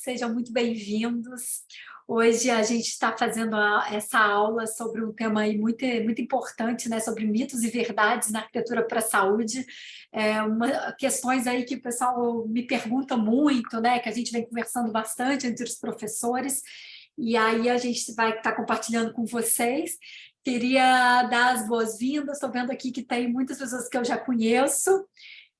sejam muito bem-vindos. Hoje a gente está fazendo essa aula sobre um tema aí muito importante, né? Sobre mitos e verdades na arquitetura para a saúde. Questões aí que o pessoal me pergunta muito, né? Que a gente vem conversando bastante entre os professores, e aí a gente vai estar compartilhando com vocês. Queria dar as boas-vindas, estou vendo aqui que tem muitas pessoas que eu já conheço,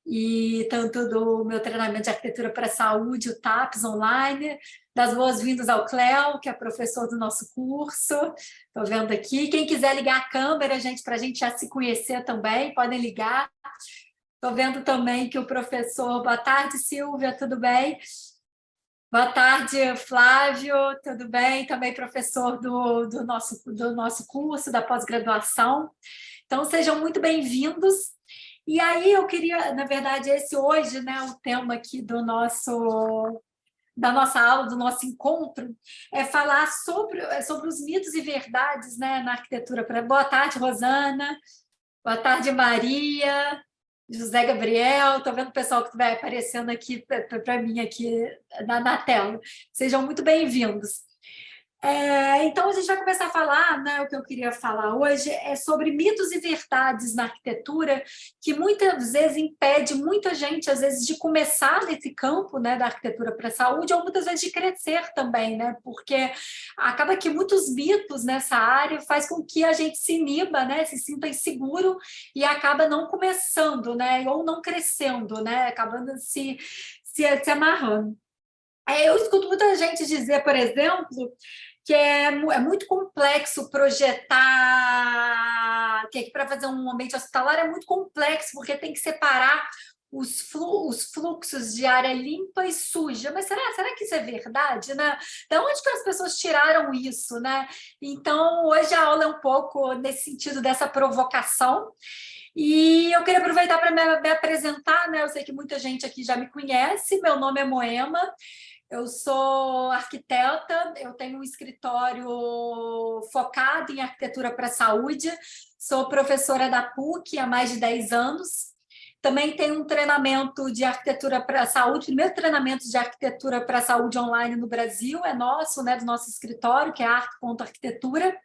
e tanto do meu treinamento de arquitetura para a saúde, o TAPS online, das boas-vindas ao Cléo, que é professor do nosso curso. Estou vendo aqui. Quem quiser ligar a câmera, gente, para a gente já se conhecer também, podem ligar. Estou vendo também que o professor... Boa tarde, Silvia, tudo bem? Boa tarde, Flávio, tudo bem? Também professor do nosso curso, da pós-graduação. Então, sejam muito bem-vindos. E aí eu queria, na verdade, esse hoje, né, o tema aqui da nossa aula, do nosso encontro, é falar sobre os mitos e verdades, né, na arquitetura. Boa tarde, Rosana. Boa tarde, Maria. José Gabriel. Estou vendo o pessoal que vai aparecendo aqui para mim aqui na tela. Sejam muito bem-vindos. Então, a gente vai começar a falar, né, o que eu queria falar hoje é sobre mitos e verdades na arquitetura, que muitas vezes impede muita gente, às vezes, de começar nesse campo, né, da arquitetura para a saúde, ou muitas vezes de crescer também, né, porque acaba que muitos mitos nessa área faz com que a gente se iniba, né, se sinta inseguro e acaba não começando, né, ou não crescendo, né, acabando se amarrando. Eu escuto muita gente dizer, por exemplo, que é muito complexo projetar, que para fazer um ambiente hospitalar é muito complexo, porque tem que separar os fluxos de área limpa e suja. Mas será que isso é verdade, né? Da onde que as pessoas tiraram isso, né? Então, hoje a aula é um pouco nesse sentido dessa provocação. E eu queria aproveitar para me apresentar, né? Eu sei que muita gente aqui já me conhece, meu nome é Moema. Eu sou arquiteta, eu tenho um escritório focado em arquitetura para a saúde, sou professora da PUC há mais de 10 anos. Também tenho um treinamento de arquitetura para a saúde, o primeiro treinamento de arquitetura para a saúde online no Brasil, é nosso, né, do nosso escritório, que é Arte.arquitetura.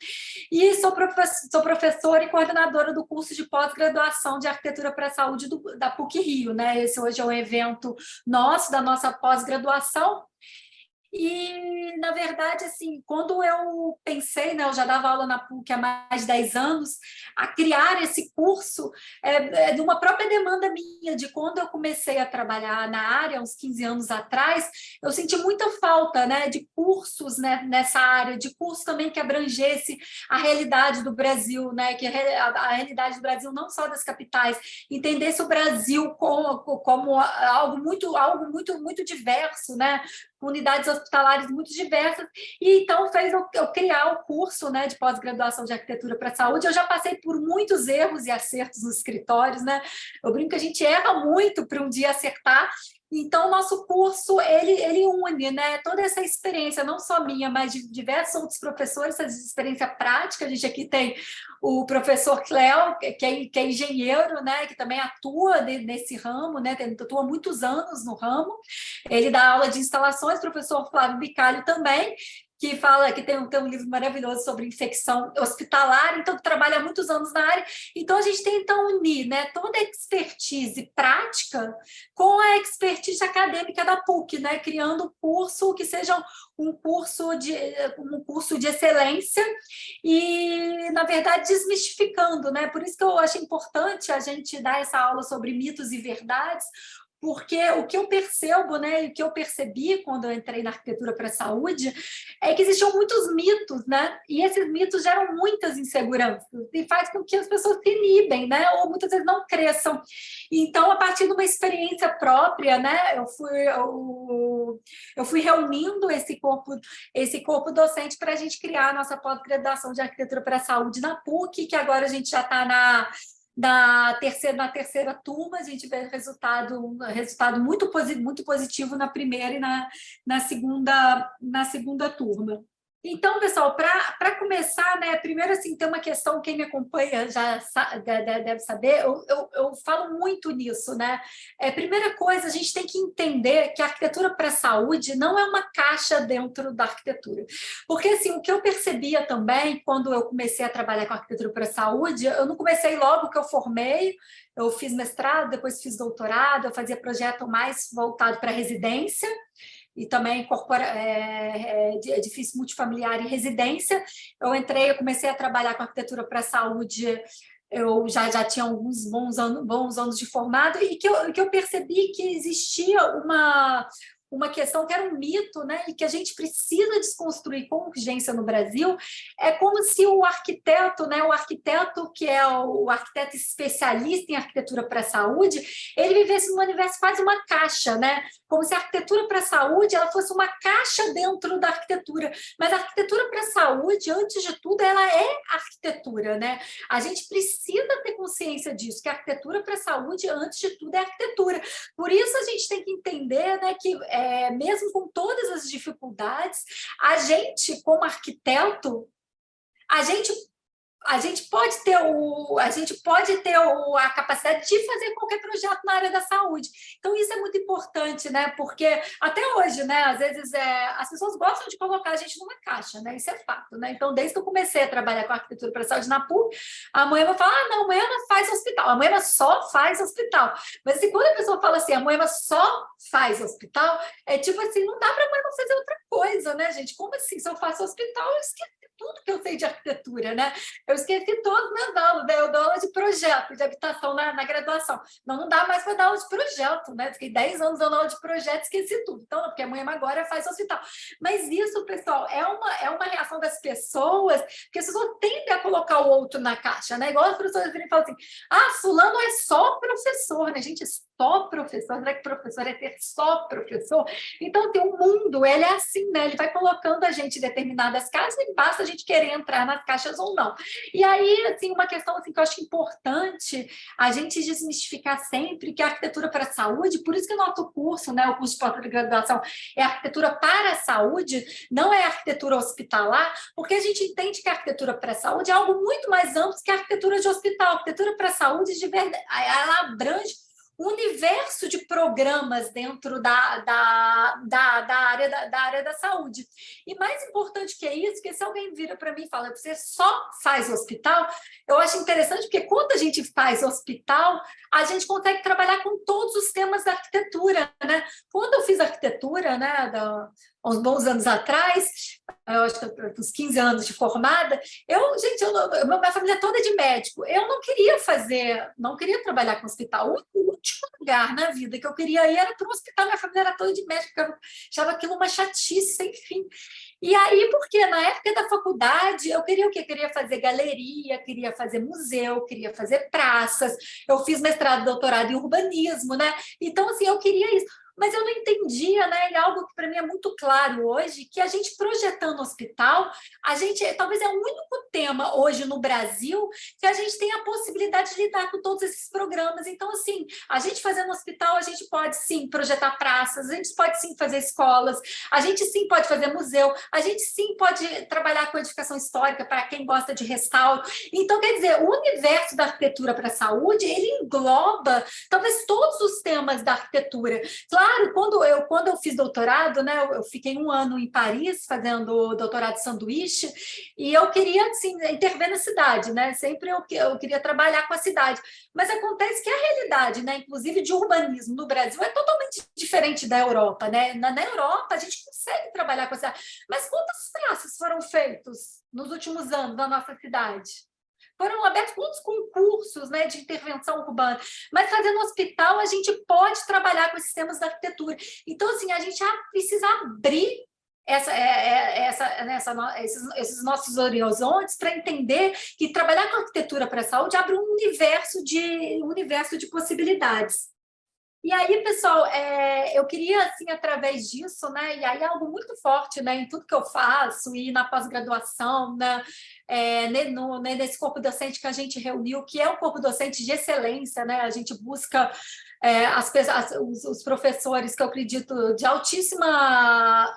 E sou professora e coordenadora do curso de pós-graduação de arquitetura para a saúde da PUC Rio, né? Esse hoje é um evento nosso, da nossa pós-graduação. E, na verdade, assim, quando eu pensei, né, eu já dava aula na PUC há mais de 10 anos, a criar esse curso de uma própria demanda minha, de quando eu comecei a trabalhar na área, uns 15 anos atrás, eu senti muita falta, né, de cursos, né, nessa área, de curso também que abrangesse a realidade do Brasil, né, que a realidade do Brasil, não só das capitais, entendesse o Brasil como algo muito diverso, né, unidades hospitalares muito diversas, e então fez eu criar o curso, né, de pós-graduação de arquitetura para a saúde. Eu já passei por muitos erros e acertos nos escritórios, né? Eu brinco que a gente erra muito para um dia acertar. Então, o nosso curso, ele une, né, toda essa experiência, não só minha, mas de diversos outros professores, essa experiência prática. A gente aqui tem o professor Cléo, que é engenheiro, né, que também atua nesse ramo, né, atua muitos anos no ramo. Ele dá aula de instalações, o professor Flávio Bicalho também, que fala que tem um livro maravilhoso sobre infecção hospitalar, então trabalha há muitos anos na área. Então a gente tenta unir, né, toda a expertise prática com a expertise acadêmica da PUC, né, criando um curso que seja um curso de excelência e, na verdade, desmistificando, né? Por isso que eu acho importante a gente dar essa aula sobre mitos e verdades, porque o que eu percebo, né, e o que eu percebi quando eu entrei na arquitetura para a saúde é que existiam muitos mitos, né, e esses mitos geram muitas inseguranças e faz com que as pessoas se inibem, né, ou muitas vezes não cresçam. Então, a partir de uma experiência própria, né, eu fui reunindo esse corpo docente para a gente criar a nossa pós-graduação de arquitetura para a saúde na PUC, que agora a gente já está na terceira turma. A gente vê resultado muito positivo na primeira e na segunda turma. Então, pessoal, para começar, né, primeiro, assim, tem uma questão, quem me acompanha já deve saber, eu falo muito nisso, né? Primeira coisa, a gente tem que entender que a arquitetura para a saúde não é uma caixa dentro da arquitetura. Porque, assim, o que eu percebia também, quando eu comecei a trabalhar com arquitetura para a saúde, eu não comecei logo que eu formei, eu fiz mestrado, depois fiz doutorado, eu fazia projeto mais voltado para residência, e também edifício multifamiliar e residência. Eu comecei a trabalhar com arquitetura para a saúde, eu já tinha alguns bons anos de formado, e que eu percebi que existia uma questão que era um mito, né, e que a gente precisa desconstruir com urgência no Brasil. É como se o arquiteto, né, o arquiteto que é o arquiteto especialista em arquitetura para a saúde, ele vivesse num universo quase uma caixa, né? Como se a arquitetura para a saúde ela fosse uma caixa dentro da arquitetura. Mas a arquitetura para a saúde, antes de tudo, ela é arquitetura, né? A gente precisa ter consciência disso, que a arquitetura para a saúde, antes de tudo, é arquitetura. Por isso a gente tem que entender, né, que mesmo com todas as dificuldades, a gente, como arquiteto, a gente a capacidade de fazer qualquer projeto na área da saúde. Então, isso é muito importante, né? Porque até hoje, né, às vezes, as pessoas gostam de colocar a gente numa caixa, né? Isso é fato, né? Então, desde que eu comecei a trabalhar com arquitetura para a saúde na PUC, a Moema fala: ah, não, a Moema faz hospital, a Moema só faz hospital. Mas assim, quando a pessoa fala assim, a Moema só faz hospital, é tipo assim, não dá para a Moema fazer outra coisa, né, gente? Como assim? Se eu faço hospital, eu esqueci tudo que eu sei de arquitetura, né? Eu esqueci todas as minhas aulas, né? Eu dou aula de projeto, de habitação na graduação. Não dá mais para dar aula de projeto, né? Fiquei 10 anos dando aula de projeto, esqueci tudo. Então, porque a mãe agora faz hospital. Mas isso, pessoal, é uma reação das pessoas, que as pessoas tendem a colocar o outro na caixa, né? Igual as pessoas virem e falam assim: ah, fulano é só professor, né? Gente, só professor, será que professor é ter só professor? Então, tem um mundo, ele é assim, né? Ele vai colocando a gente em determinadas caixas e basta a gente querer entrar nas caixas ou não. E aí, assim, uma questão assim, que eu acho importante a gente desmistificar sempre, que a arquitetura para a saúde, por isso que o nosso curso, né, o curso de pós-graduação é arquitetura para a saúde, não é arquitetura hospitalar, porque a gente entende que a arquitetura para a saúde é algo muito mais amplo que a arquitetura de hospital. A arquitetura para a saúde, de verdade, ela abrange universo de programas dentro da área da saúde. E mais importante que isso, que se alguém vira para mim e fala: você só faz hospital, eu acho interessante, porque quando a gente faz hospital, a gente consegue trabalhar com todos os temas da arquitetura, né? Quando eu fiz arquitetura, né, há uns bons anos atrás, eu acho que uns 15 anos de formada, minha família toda é de médico, eu não queria trabalhar com hospital. O último lugar na vida que eu queria ir era para o hospital, minha família era toda de médico, porque eu achava aquilo uma chatice sem fim. E aí, porque na época da faculdade, eu queria o quê? Eu queria fazer galeria, queria fazer museu, queria fazer praças, eu fiz mestrado, doutorado em urbanismo, né? Então, assim, eu queria isso. Mas eu não entendia, né? E algo que para mim é muito claro hoje, que a gente projetando hospital, talvez é o único tema hoje no Brasil que a gente tem a possibilidade de lidar com todos esses programas. Então, assim, a gente fazendo hospital, a gente pode sim projetar praças, a gente pode sim fazer escolas, a gente sim pode fazer museu, a gente sim pode trabalhar com edificação histórica para quem gosta de restauro. Então, quer dizer, o universo da arquitetura para a saúde, ele engloba talvez todos os temas da arquitetura. Claro, quando eu fiz doutorado, né, eu fiquei um ano em Paris fazendo doutorado de sanduíche, e eu queria, assim, intervir na cidade, né? Sempre eu queria trabalhar com a cidade. Mas acontece que a realidade, né, inclusive de urbanismo no Brasil, é totalmente diferente da Europa, né? Na Europa, a gente consegue trabalhar com a cidade. Mas quantas praças foram feitas nos últimos anos na nossa cidade? Foram abertos muitos concursos, né, de intervenção urbana, mas fazendo hospital a gente pode trabalhar com esses temas da arquitetura. Então, assim, a gente já precisa abrir esses nossos horizontes para entender que trabalhar com arquitetura para a saúde abre um universo de possibilidades. E aí, pessoal, eu queria, assim, através disso, né, e aí é algo muito forte, né, em tudo que eu faço e na pós-graduação, né, nesse corpo docente que a gente reuniu, que é um corpo docente de excelência, né, a gente busca os professores que eu acredito de altíssima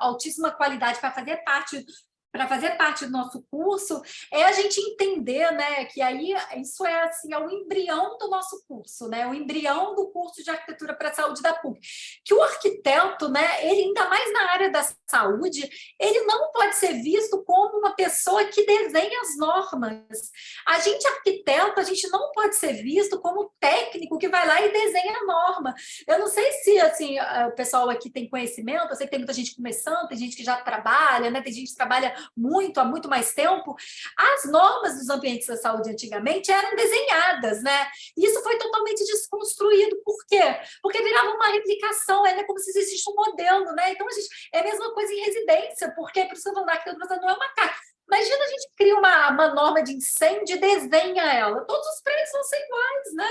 qualidade para fazer parte para fazer parte do nosso curso, é a gente entender, né, que aí isso é assim, é o embrião do nosso curso, né, o embrião do curso de arquitetura para a saúde da PUC, que o arquiteto, né, ele ainda mais na área da saúde, ele não pode ser visto como uma pessoa que desenha as normas. A gente arquiteto, a gente não pode ser visto como técnico que vai lá e desenha a norma. Eu não sei se assim o pessoal aqui tem conhecimento, eu sei que tem muita gente começando, tem gente que já trabalha, né, tem gente que trabalha muito, há muito mais tempo. As normas dos ambientes da saúde antigamente eram desenhadas, né? E isso foi totalmente desconstruído. Por quê? Porque virava uma replicação, é como se existisse um modelo, né? Então, é a mesma coisa em residência, porque por isso que eu falo, a arquitetura não é uma casa. Imagina a gente cria uma norma de incêndio e desenha ela. Todos os prédios vão ser iguais, né?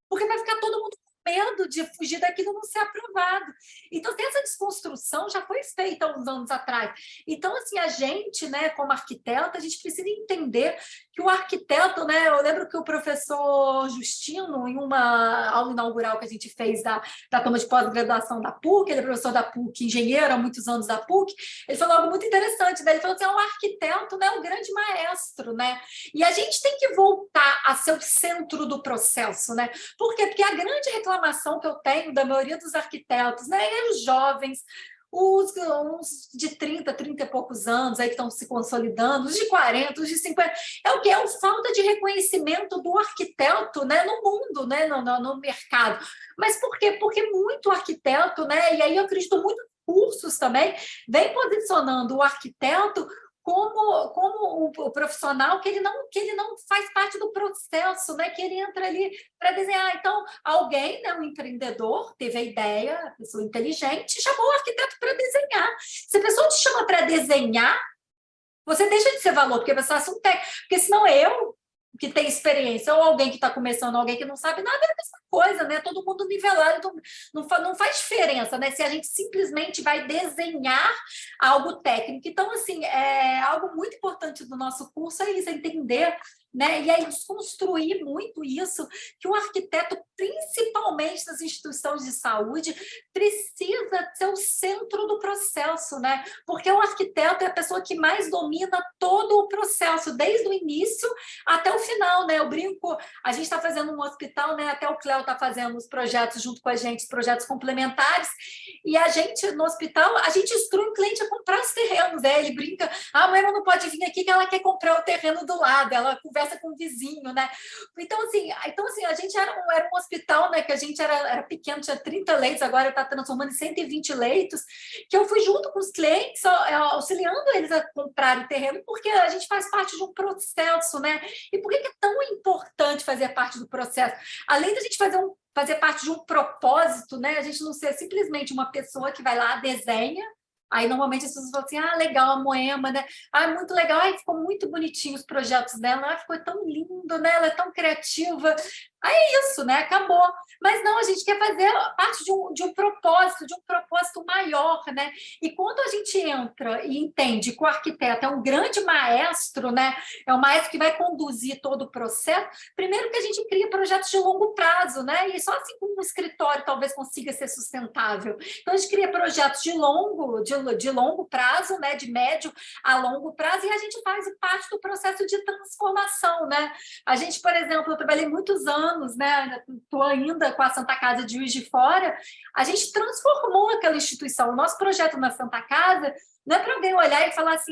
Porque vai ficar todo mundo medo de fugir daquilo não ser aprovado. Então, essa desconstrução já foi feita há uns anos atrás. Então, assim, a gente, né, como arquiteto, a gente precisa entender que o arquiteto, né, eu lembro que o professor Justino, em uma aula inaugural que a gente fez da turma de pós-graduação da PUC, ele é professor da PUC, engenheiro há muitos anos da PUC, ele falou algo muito interessante, né? Ele falou assim, o arquiteto, né, é um grande maestro, né? E a gente tem que voltar a ser o centro do processo, né? Por quê? Porque a grande reclamação que eu tenho da maioria dos arquitetos, né, é os jovens, uns de 30 e poucos anos aí que estão se consolidando, os de 40, os de 50, é o que? É a falta de reconhecimento do arquiteto, né, no mundo, né, no mercado. Mas por quê? Porque muito arquiteto, né, e aí eu acredito muito cursos também, vem posicionando o arquiteto como o profissional que ele não faz parte do processo, né? Que ele entra ali para desenhar. Então, alguém, né, um empreendedor, teve a ideia, a pessoa inteligente, chamou o arquiteto para desenhar. Se a pessoa te chama para desenhar, você deixa de ser valor, porque você é um técnico. Porque senão eu, que tem experiência, ou alguém que está começando, alguém que não sabe nada, é a mesma coisa, né? Todo mundo nivelado, então não faz diferença, né? Se a gente simplesmente vai desenhar algo técnico. Então, assim, é algo muito importante do nosso curso é isso, é entender, né? E aí desconstruir muito isso, que o arquiteto, principalmente nas instituições de saúde, precisa ser o centro do processo, né? Porque o arquiteto é a pessoa que mais domina todo o processo, desde o início até o final, né? Eu brinco, a gente está fazendo um hospital, né? Até o Cléo está fazendo os projetos junto com a gente, os projetos complementares, e a gente, no hospital, a gente instrui o cliente a comprar os terrenos, né? Ele brinca, a mãe não pode vir aqui que ela quer comprar o terreno do lado, ela conversa com o vizinho, né? Então, assim a gente era um hospital, né? Que a gente era pequeno, tinha 30 leitos, agora está transformando em 120 leitos, que eu fui junto com os clientes, auxiliando eles a comprar o terreno, porque a gente faz parte de um processo, né? E por que é tão importante fazer parte do processo? Além da gente fazer parte de um propósito, né? A gente não ser simplesmente uma pessoa que vai lá, desenha, aí normalmente as pessoas falam assim, legal, a Moema, né? Muito legal, ficou muito bonitinho os projetos dela, ficou tão lindo, né? Ela é tão criativa. Aí é isso, né? Acabou. Mas não, a gente quer fazer parte de um propósito maior, né? E quando a gente entra e entende que o arquiteto é um grande maestro, né? É um maestro que vai conduzir todo o processo, primeiro que a gente cria projetos de longo prazo, né? E só assim como um escritório talvez consiga ser sustentável. Então, a gente cria projetos de longo prazo, né? De médio a longo prazo, e a gente faz parte do processo de transformação, né? A gente, por exemplo, eu trabalhei muitos anos, né? Estou ainda com a Santa Casa de Juiz de Fora, a gente transformou aquela instituição. O nosso projeto na Santa Casa não é para alguém olhar e falar assim,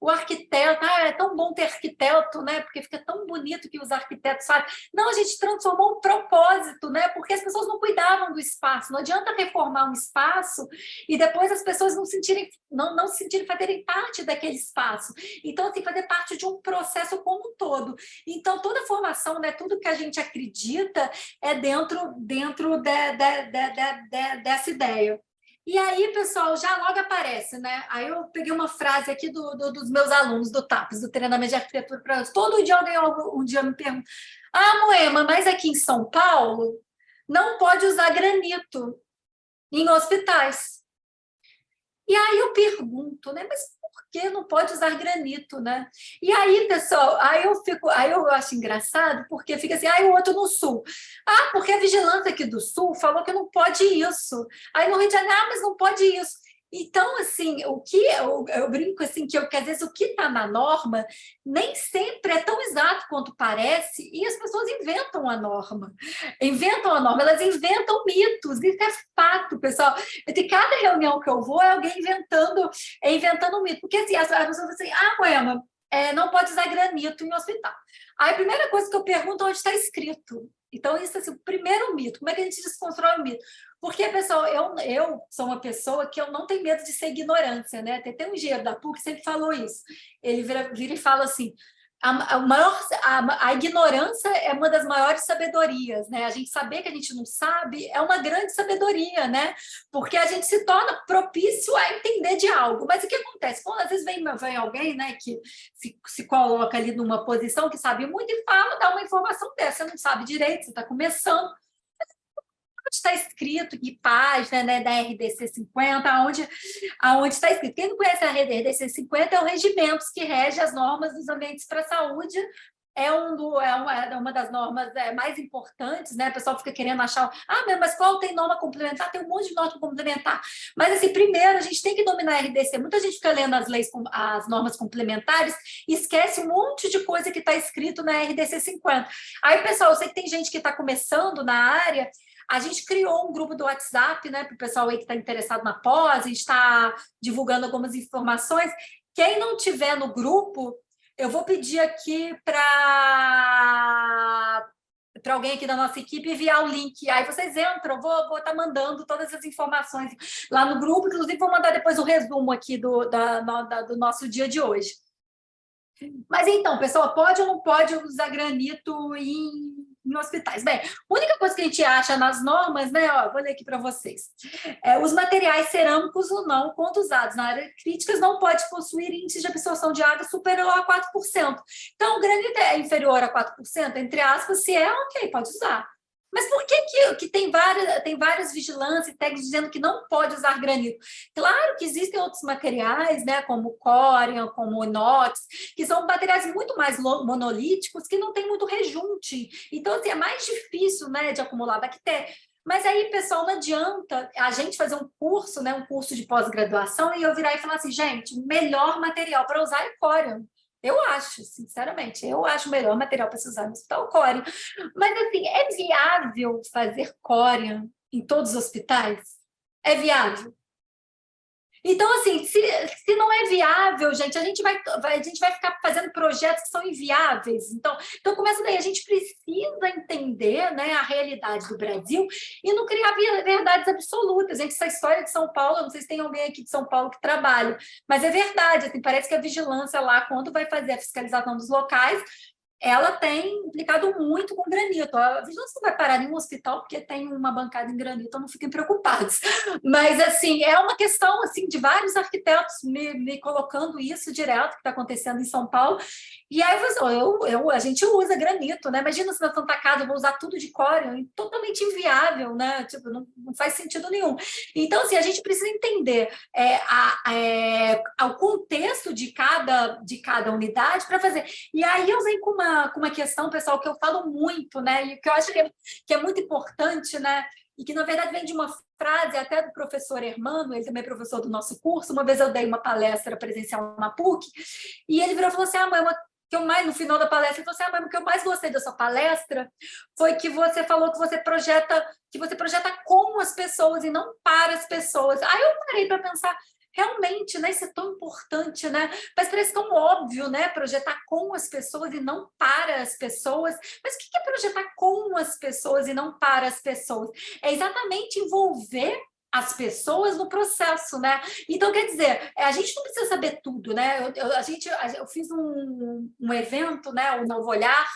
o arquiteto, é tão bom ter arquiteto, né? Porque fica tão bonito que os arquitetos fazem. Não, a gente transformou um propósito, né? Porque as pessoas não cuidavam do espaço. Não adianta reformar um espaço e depois as pessoas não se sentirem fazerem parte daquele espaço. Então, assim, fazer parte de um processo como um todo. Então, toda formação, né? Tudo que a gente acredita é dentro dessa ideia. E aí, pessoal, já logo aparece, né? Aí eu peguei uma frase aqui dos meus alunos do TAPS, do treinamento de arquitetura para todo dia alguém um dia me pergunta: Moema, mas aqui em São Paulo não pode usar granito em hospitais. E aí eu pergunto, né? Mas por que não pode usar granito, né? E aí, pessoal, aí eu acho engraçado, porque fica assim, o outro no sul. Porque a vigilância aqui do sul falou que não pode isso. Aí no Rio de Janeiro, mas não pode isso. Então, assim, o que eu brinco assim que às vezes o que está na norma nem sempre é tão exato quanto parece, e as pessoas inventam a norma, elas inventam mitos, isso é fato, pessoal. De cada reunião que eu vou, é alguém inventando um mito, porque assim, as pessoas falam assim, Moema, não pode usar granito em hospital. Aí a primeira coisa que eu pergunto é onde está escrito. Então, isso é assim, o primeiro mito. Como é que a gente desconstrói o mito? Porque, pessoal, eu sou uma pessoa que eu não tenho medo de ser ignorância, né? Tem um engenheiro da PUC que sempre falou isso. Ele vira e fala assim, a ignorância é uma das maiores sabedorias, né? A gente saber que a gente não sabe é uma grande sabedoria, né? Porque a gente se torna propício a entender de algo. Mas o que acontece? Quando às vezes vem alguém, né, que se coloca ali numa posição que sabe muito e dá uma informação dessa, você não sabe direito, você está começando. Está escrito que página, né, da RDC 50, aonde está escrito. Quem não conhece a RDC 50 é o regimento que rege as normas dos ambientes para a saúde. É uma das normas mais importantes, né? O pessoal fica querendo achar, mas qual tem norma complementar? Tem um monte de norma complementar. Mas, assim, primeiro, a gente tem que dominar a RDC. Muita gente fica lendo as normas complementares e esquece um monte de coisa que está escrito na RDC 50. Aí, pessoal, eu sei que tem gente que está começando na área. A gente criou um grupo do WhatsApp, né, para o pessoal aí que está interessado na pós, a gente está divulgando algumas informações. Quem não tiver no grupo, eu vou pedir aqui para alguém aqui da nossa equipe enviar o link. Aí vocês entram, vou estar mandando todas as informações lá no grupo, inclusive vou mandar depois o resumo aqui do nosso dia de hoje. Mas então, pessoal, pode ou não pode usar granito em hospitais? Bem, a única coisa que a gente acha nas normas, né? Vou ler aqui para vocês. Os materiais cerâmicos ou não, quando usados na área crítica, não pode possuir índice de absorção de água superior a 4%. Então, o granito é inferior a 4%, entre aspas, se é, ok, pode usar. Mas por que tem várias vigilâncias e tags dizendo que não pode usar granito? Claro que existem outros materiais, né, como o cória, como o inox, que são materiais muito mais monolíticos, que não tem muito rejunte. Então, assim, é mais difícil, né, de acumular bactéria. Mas aí, pessoal, não adianta a gente fazer um curso, né, um curso de pós-graduação, e eu virar e falar assim, gente, o melhor material para usar é cória. Eu acho, sinceramente, o melhor material para se usar no hospital cória. Mas, assim, é viável fazer cória em todos os hospitais? É viável? Então, assim, se não é viável, gente, a gente vai ficar fazendo projetos que são inviáveis. Então começa daí, a gente precisa entender, né, a realidade do Brasil e não criar verdades absolutas. Gente, essa história de São Paulo, eu não sei se tem alguém aqui de São Paulo que trabalha, mas é verdade, assim, parece que a vigilância lá, quando vai fazer a fiscalização dos locais, ela tem implicado muito com granito. A vigilância não vai parar em nenhum hospital porque tem uma bancada em granito, não fiquem preocupados. Mas, assim, é uma questão assim, de vários arquitetos me colocando isso direto, que está acontecendo em São Paulo. E aí, a gente usa granito, né? Imagina se na Santa Casa eu vou usar tudo de cória, totalmente inviável, né? Tipo, não faz sentido nenhum. Então, assim, a gente precisa entender o contexto de cada unidade para fazer. E aí eu venho com uma questão, pessoal, que eu falo muito, né? E que eu acho que é muito importante, né? E que, na verdade, vem de uma frase até do professor Hermano, ele também é professor do nosso curso. Uma vez eu dei uma palestra presencial na PUC, e ele virou e falou assim, no final da palestra, ele falou assim, o que eu mais gostei da sua palestra foi que você falou que você projeta com as pessoas e não para as pessoas. Aí eu parei para pensar, realmente, né, isso é tão importante, né? Mas parece tão óbvio, né? Projetar com as pessoas e não para as pessoas. Mas o que é projetar com as pessoas e não para as pessoas? É exatamente envolver as pessoas no processo, né? Então, quer dizer, a gente não precisa saber tudo, né? Eu fiz um evento, né? O Novo Olhar,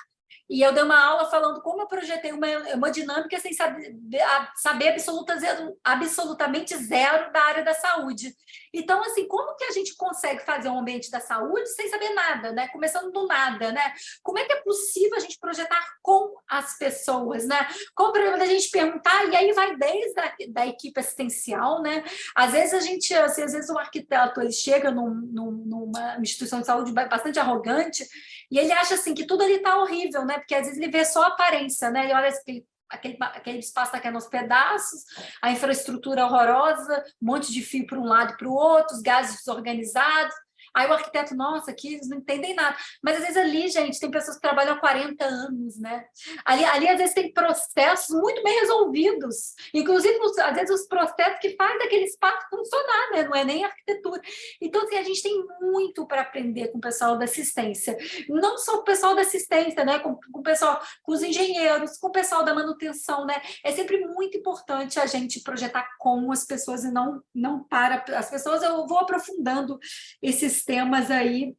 e eu dei uma aula falando como eu projetei uma dinâmica sem saber absolutamente zero da área da saúde. Então, assim, como que a gente consegue fazer um ambiente da saúde sem saber nada, né? Começando do nada, né? Como é que é possível a gente projetar com as pessoas, né? Qual o problema da gente perguntar? E aí vai desde da equipe assistencial, né? Às vezes às vezes o arquiteto ele chega numa instituição de saúde bastante arrogante e ele acha assim que tudo ali está horrível, né? Porque às vezes ele vê só a aparência, né? Ele olha assim, aquele espaço está caindo aos pedaços, a infraestrutura horrorosa, um monte de fio para um lado e para o outro, os gases desorganizados. Aí o arquiteto, nossa, aqui eles não entendem nada. Mas, às vezes, ali, gente, tem pessoas que trabalham há 40 anos, né? Ali às vezes, tem processos muito bem resolvidos. Inclusive, às vezes, os processos que fazem aquele espaço funcionar, né? Não é nem arquitetura. Então, assim, a gente tem muito para aprender com o pessoal da assistência. Não só com o pessoal da assistência, né? Com o pessoal, com os engenheiros, com o pessoal da manutenção, né? É sempre muito importante a gente projetar com as pessoas e não para as pessoas. Eu vou aprofundando esses temas aí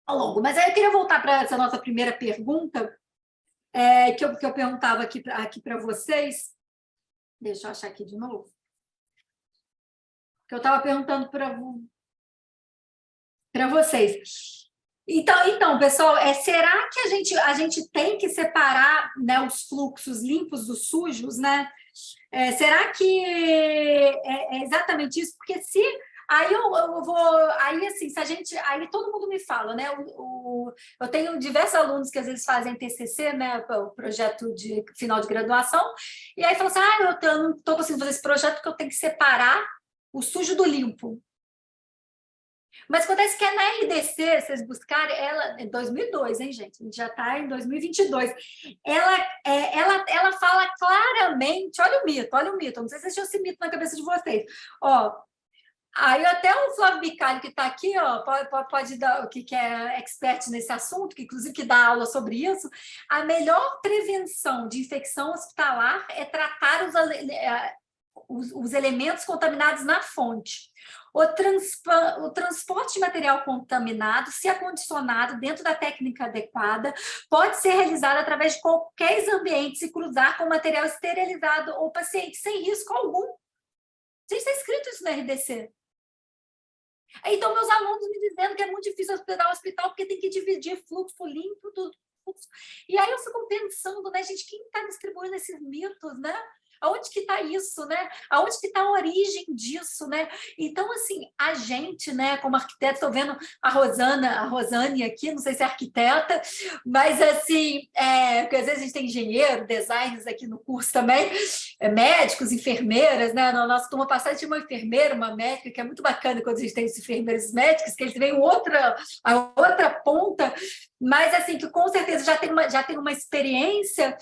ao longo. Mas aí eu queria voltar para essa nossa primeira pergunta, que eu perguntava aqui para vocês. Deixa eu achar aqui de novo. Que eu estava perguntando para vocês. Então, pessoal, será que a gente tem que separar, né, os fluxos limpos dos sujos, né? Será que é exatamente isso? Porque se aí eu vou, aí assim, se a gente, aí todo mundo me fala, né? Eu tenho diversos alunos que às vezes fazem TCC, né? O projeto de final de graduação, e aí falam assim, eu não estou conseguindo fazer esse projeto porque eu tenho que separar o sujo do limpo. Mas acontece que é na RDC, vocês buscarem, ela em 2002, hein, gente? A gente já está em 2022. Ela fala claramente, olha o mito, não sei se vocês tinham esse mito na cabeça de vocês. Ó, aí até o Flávio Bicalho, que está aqui, ó, pode dar, o que é expert nesse assunto, que inclusive que dá aula sobre isso. A melhor prevenção de infecção hospitalar é tratar os elementos contaminados na fonte. O transporte de material contaminado, se acondicionado dentro da técnica adequada, pode ser realizado através de qualquer ambiente se cruzar com material esterilizado ou paciente sem risco algum. Gente, está escrito isso no RDC. Então, meus alunos me dizendo que é muito difícil hospedar o hospital porque tem que dividir fluxo limpo do fluxo. E aí eu fico pensando, né, gente, quem está distribuindo esses mitos, né? Aonde que está isso, né? Aonde que está a origem disso, né? Então, assim, a gente, né, como arquiteto, estou vendo a Rosane aqui, não sei se é arquiteta, mas, assim, porque às vezes a gente tem engenheiro, designers aqui no curso também, médicos, enfermeiras, né? Na nossa turma passada tinha uma enfermeira, uma médica, que é muito bacana quando a gente tem esses enfermeiros médicos, que eles veem a outra ponta, mas, assim, que com certeza já tem uma experiência.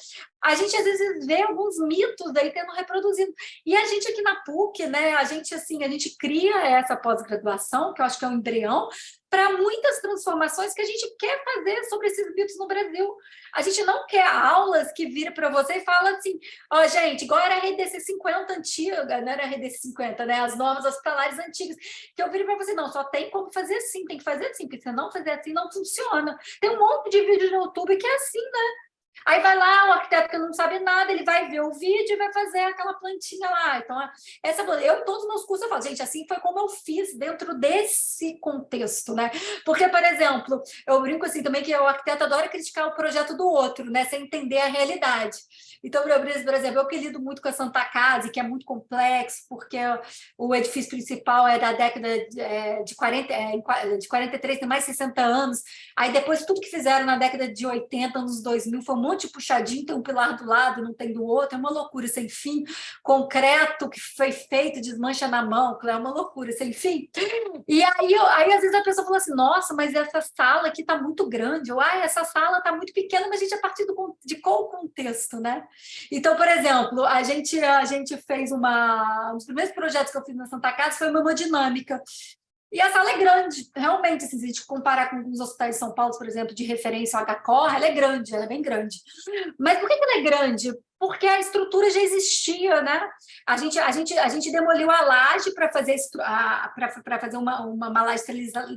A gente, às vezes, vê alguns mitos aí tendo reproduzido. E a gente aqui na PUC, né, a gente cria essa pós-graduação, que eu acho que é um embrião, para muitas transformações que a gente quer fazer sobre esses mitos no Brasil. A gente não quer aulas que viram para você e falam assim, ó, gente, igual era a RDC 50 antiga, não era a RDC 50, né, as normas hospitalares antigas, que eu viro para você, não, só tem como fazer assim, tem que fazer assim, porque se não fazer assim, não funciona. Tem um monte de vídeo no YouTube que é assim, né? Aí vai lá, o arquiteto que não sabe nada, ele vai ver o vídeo e vai fazer aquela plantinha lá. Então, todos os meus cursos, eu falo, gente, assim foi como eu fiz dentro desse contexto, né? Porque, por exemplo, eu brinco assim também que o arquiteto adora criticar o projeto do outro, né? Sem entender a realidade. Então, por exemplo, eu que lido muito com a Santa Casa, que é muito complexo, porque o edifício principal é da década de 43, tem mais de 60 anos. Aí depois tudo que fizeram na década de 80, anos 2000, foi um monte de puxadinho, tem um pilar do lado, não tem do outro, é uma loucura sem fim. Concreto que foi feito, desmancha na mão, é uma loucura sem fim. E aí às vezes a pessoa fala assim, nossa, mas essa sala aqui está muito grande, ou essa sala está muito pequena, mas a gente, a partir de qual contexto, né? Então, por exemplo, a gente fez um dos primeiros projetos que eu fiz na Santa Casa foi uma hemodinâmica. E a sala é grande, realmente, assim, se a gente comparar com os hospitais de São Paulo, por exemplo, de referência ao HCOR, ela é grande, ela é bem grande. Mas por que ela é grande? Porque a estrutura já existia, né? A gente demoliu a laje para fazer uma laje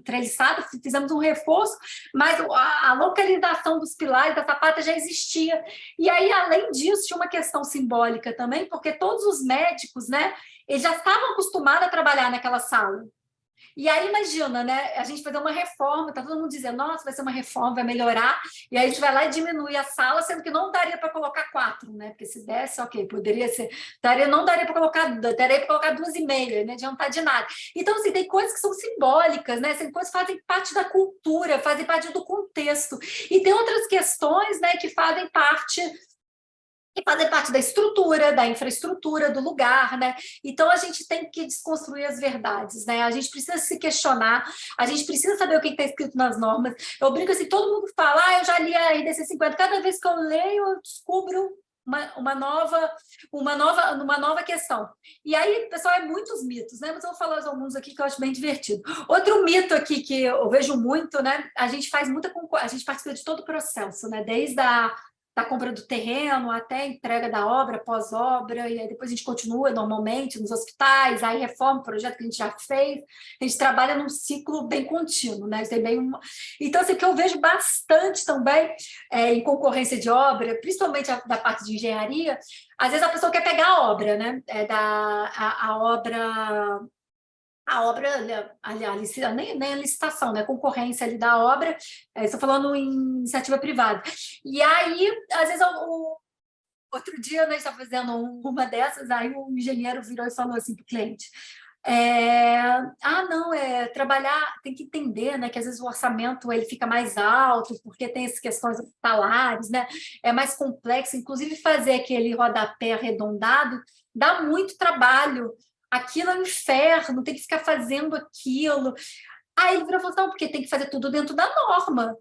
treliçada, fizemos um reforço, mas a localização dos pilares da sapata já existia. E aí, além disso, tinha uma questão simbólica também, porque todos os médicos, né, eles já estavam acostumados a trabalhar naquela sala. E aí, imagina, né? A gente fazer uma reforma, tá todo mundo dizendo, nossa, vai ser uma reforma, vai melhorar, e aí a gente vai lá e diminui a sala, sendo que não daria para colocar 4, né? Porque se desse, ok, poderia ser, não daria para colocar 2,5, não adiantar de nada. Então, assim, tem coisas que são simbólicas, né? Tem coisas que fazem parte da cultura, fazem parte do contexto. E tem outras questões, né, que fazem parte e fazer parte da estrutura, da infraestrutura, do lugar, né? Então, a gente tem que desconstruir as verdades, né? A gente precisa se questionar, a gente precisa saber o que está escrito nas normas. Eu brinco assim, todo mundo fala, eu já li a RDC 50, cada vez que eu leio, eu descubro uma nova questão. E aí, pessoal, é muitos mitos, né? Mas eu vou falar alguns aqui que eu acho bem divertido. Outro mito aqui que eu vejo muito, né? A gente faz muita concorrência, a gente participa de todo o processo, né? Desde da compra do terreno até a entrega da obra, pós-obra, e aí depois a gente continua normalmente nos hospitais, aí reforma o projeto que a gente já fez, a gente trabalha num ciclo bem contínuo, né? Então, assim, o que eu vejo bastante também em concorrência de obra, principalmente da parte de engenharia, às vezes a pessoa quer pegar a obra, né? Nem a licitação, né? A concorrência ali da obra, estou falando em iniciativa privada. E aí, às vezes, outro dia, nós estávamos fazendo uma dessas, aí o engenheiro virou e falou assim para o cliente, não, trabalhar, tem que entender, né, que às vezes o orçamento ele fica mais alto, porque tem essas questões hospitalares, né, é mais complexo, inclusive fazer aquele rodapé arredondado dá muito trabalho, aquilo é um inferno, tem que ficar fazendo aquilo. Aí ele virou e falou, não, porque tem que fazer tudo dentro da norma.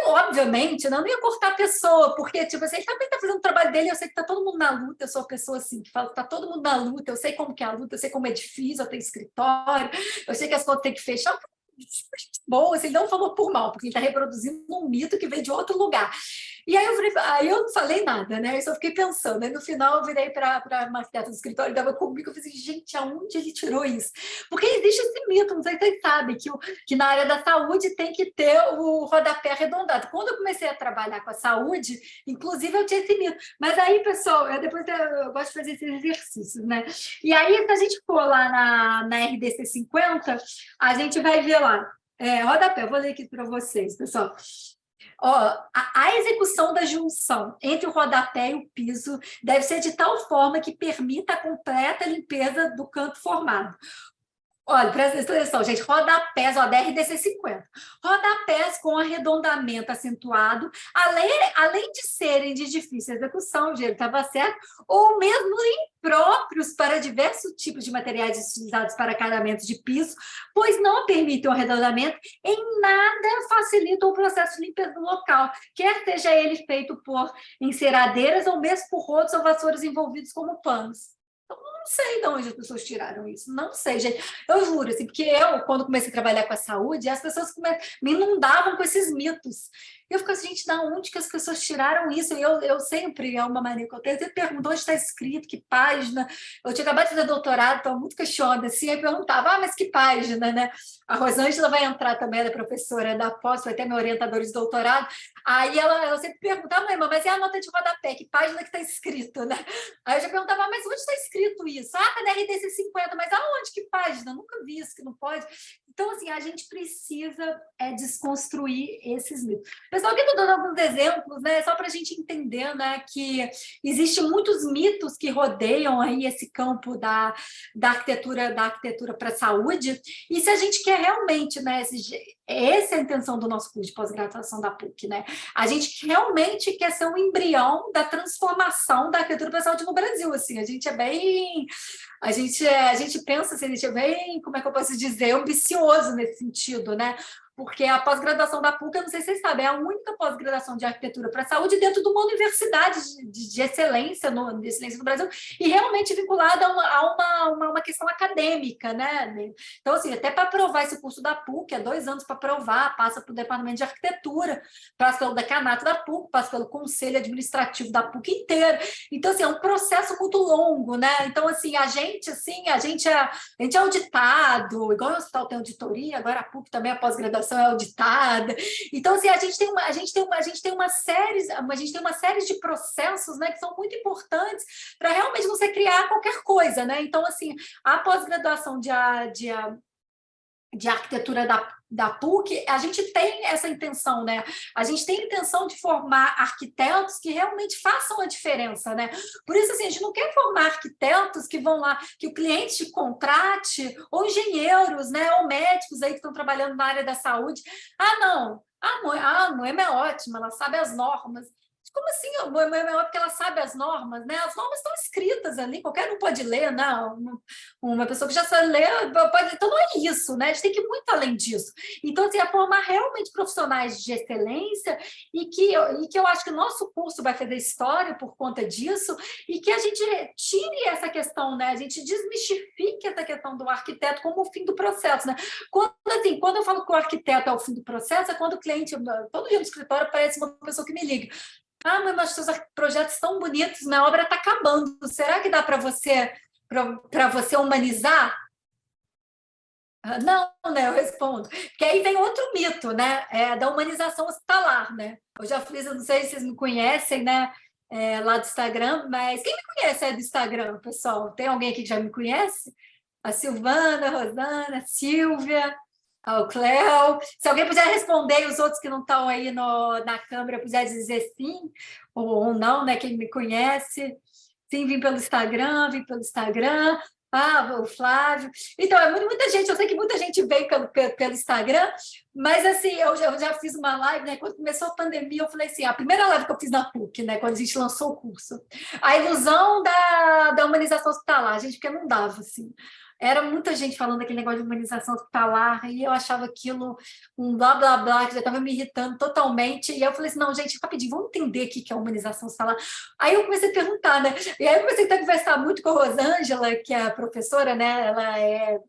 Obviamente, né, eu não ia cortar a pessoa, porque tipo assim, ele também está fazendo o trabalho dele, eu sei que está todo mundo na luta, eu sou a pessoa assim, que fala que está todo mundo na luta, eu sei como que é a luta, eu sei como é difícil, eu tenho escritório, eu sei que as contas têm que fechar, boa, assim, ele não falou por mal, porque ele está reproduzindo um mito que veio de outro lugar. E aí eu não falei nada, né? Eu só fiquei pensando. Aí no final eu virei para a arquiteta do escritório, estava comigo, eu falei assim, gente, aonde ele tirou isso? Porque existe esse mito, não sei se vocês sabem, que na área da saúde tem que ter o rodapé arredondado. Quando eu comecei a trabalhar com a saúde, inclusive eu tinha esse mito. Mas aí, pessoal, eu gosto de fazer esses exercícios, né? E aí, se a gente for lá na RDC 50, a gente vai ver lá. Rodapé, eu vou ler aqui para vocês, pessoal. Ó, a execução da junção entre o rodapé e o piso deve ser de tal forma que permita a completa limpeza do canto formado. Olha, presta atenção, gente, rodapés, ó, DRDC 50. Rodapés com arredondamento acentuado, além de serem de difícil execução, o dinheiro estava certo, ou mesmo impróprios para diversos tipos de materiais utilizados para acabamento de piso, pois não permitem o arredondamento, em nada facilitam o processo de limpeza do local, quer seja ele feito por enceradeiras ou mesmo por rodos ou vassouras envolvidos como panos. Não sei de onde as pessoas tiraram isso, não sei, gente. Eu juro, assim, porque quando comecei a trabalhar com a saúde, as pessoas me inundavam com esses mitos. Eu fico assim, gente, de onde que as pessoas tiraram isso? E eu sempre, é uma mania que eu tenho, eu sempre pergunto onde está escrito, que página. Eu tinha acabado de fazer doutorado, estava muito questionada, assim, aí perguntava, mas que página, né? A Rosângela vai entrar também, ela é professora da pós, vai ter minha orientadora de doutorado. Aí ela sempre perguntava, mãe, mas é a nota de rodapé, que página que está escrito, né? Aí eu já perguntava, mas onde está escrito isso? Tá na RDC 50, mas aonde? Que página? Nunca vi isso, que não pode. Então, assim, a gente precisa desconstruir esses mitos. Pessoal, aqui estou dando alguns exemplos, né? Só para a gente entender, né, que existem muitos mitos que rodeiam aí esse campo da arquitetura para a saúde. E se a gente quer realmente, né, essa é a intenção do nosso curso de pós-graduação da PUC, né? A gente realmente quer ser um embrião da transformação da arquitetura para a saúde no Brasil, assim. A gente é bem... A gente pensa assim, a gente é bem, como é que eu posso dizer, ambicioso nesse sentido, né? Porque a pós-graduação da PUC, eu não sei se vocês sabem, é a única pós-graduação de arquitetura para a saúde dentro de uma universidade de excelência, de excelência no Brasil, e realmente vinculada a uma questão acadêmica, né? Então, assim, até para aprovar esse curso da PUC, é 2 anos para aprovar, passa para o Departamento de Arquitetura, passa pelo decanato da PUC, passa pelo Conselho Administrativo da PUC inteira. Então, assim, é um processo muito longo, né? Então, assim, a gente é auditado, igual o hospital tem auditoria, agora a PUC também é pós-graduação é auditada. Então, assim, a gente tem uma série de processos, né, que são muito importantes para realmente você criar qualquer coisa, né? Então, assim, a pós-graduação de arquitetura da PUC, a gente tem essa intenção, né? A gente tem a intenção de formar arquitetos que realmente façam a diferença, né? Por isso, assim, a gente não quer formar arquitetos que vão lá, que o cliente te contrate, ou engenheiros, né? Ou médicos aí que estão trabalhando na área da saúde. Ah, não, a Moema é ótima, ela sabe as normas. Como assim? É porque ela sabe as normas, né? As normas estão escritas ali, qualquer um pode ler, não. Uma pessoa que já sabe ler pode. Então, não é isso, né? A gente tem que ir muito além disso. Então, assim, é formar realmente profissionais de excelência e que eu acho que o nosso curso vai fazer história por conta disso e que a gente tire essa questão, né? A gente desmistifique essa questão do arquiteto como o fim do processo, né? Quando eu falo que o arquiteto é o fim do processo, é quando o cliente, todo dia no escritório, aparece uma pessoa que me liga. Ah, mas seus projetos estão bonitos, minha obra está acabando. Será que dá para você humanizar? Não, né? Eu respondo. Porque aí vem outro mito, né? Da humanização hospitalar, né? Eu já fiz, eu não sei se vocês me conhecem, né? Lá do Instagram, mas quem me conhece do Instagram, pessoal? Tem alguém aqui que já me conhece? A Silvana, a Rosana, a Silvia, o Cléo. Se alguém puder responder, e os outros que não estão aí na câmera puder dizer sim ou não, né? Quem me conhece. Sim, vim pelo Instagram, Ah, o Flávio. Então, muita gente, eu sei que muita gente veio pelo Instagram, mas assim, eu já fiz uma live, né? Quando começou a pandemia, eu falei assim: a primeira live que eu fiz na PUC, né? Quando a gente lançou o curso, a ilusão da humanização hospitalar, gente, porque não dava, assim. Era muita gente falando daquele negócio de humanização hospitalar, e eu achava aquilo um blá blá blá, que já estava me irritando totalmente. E aí eu falei assim: não, gente, rapidinho, vamos entender o que é humanização hospitalar. Aí eu comecei a perguntar, né? E aí eu comecei a conversar muito com a Rosângela, que é a professora, né? Ela é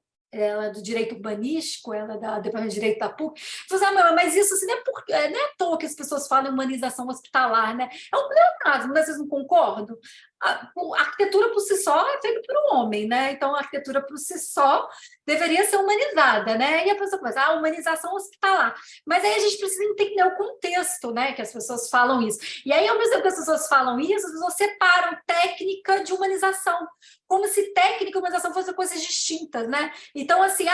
do direito urbanístico, ela é do Departamento de Direito da PUC. Falei assim, mas isso assim, não é à toa que as pessoas falam humanização hospitalar, né? É um pleonasmo, né? Vocês não concordam? A arquitetura por si só é feita por um homem, né? Então a arquitetura por si só deveria ser humanizada, né? E a pessoa começa, humanização hospitalar. Mas aí a gente precisa entender o contexto, né? Que as pessoas falam isso. E aí, ao mesmo tempo que as pessoas falam isso, as pessoas separam técnica de humanização, como se técnica e humanização fossem coisas distintas, né? Então, assim,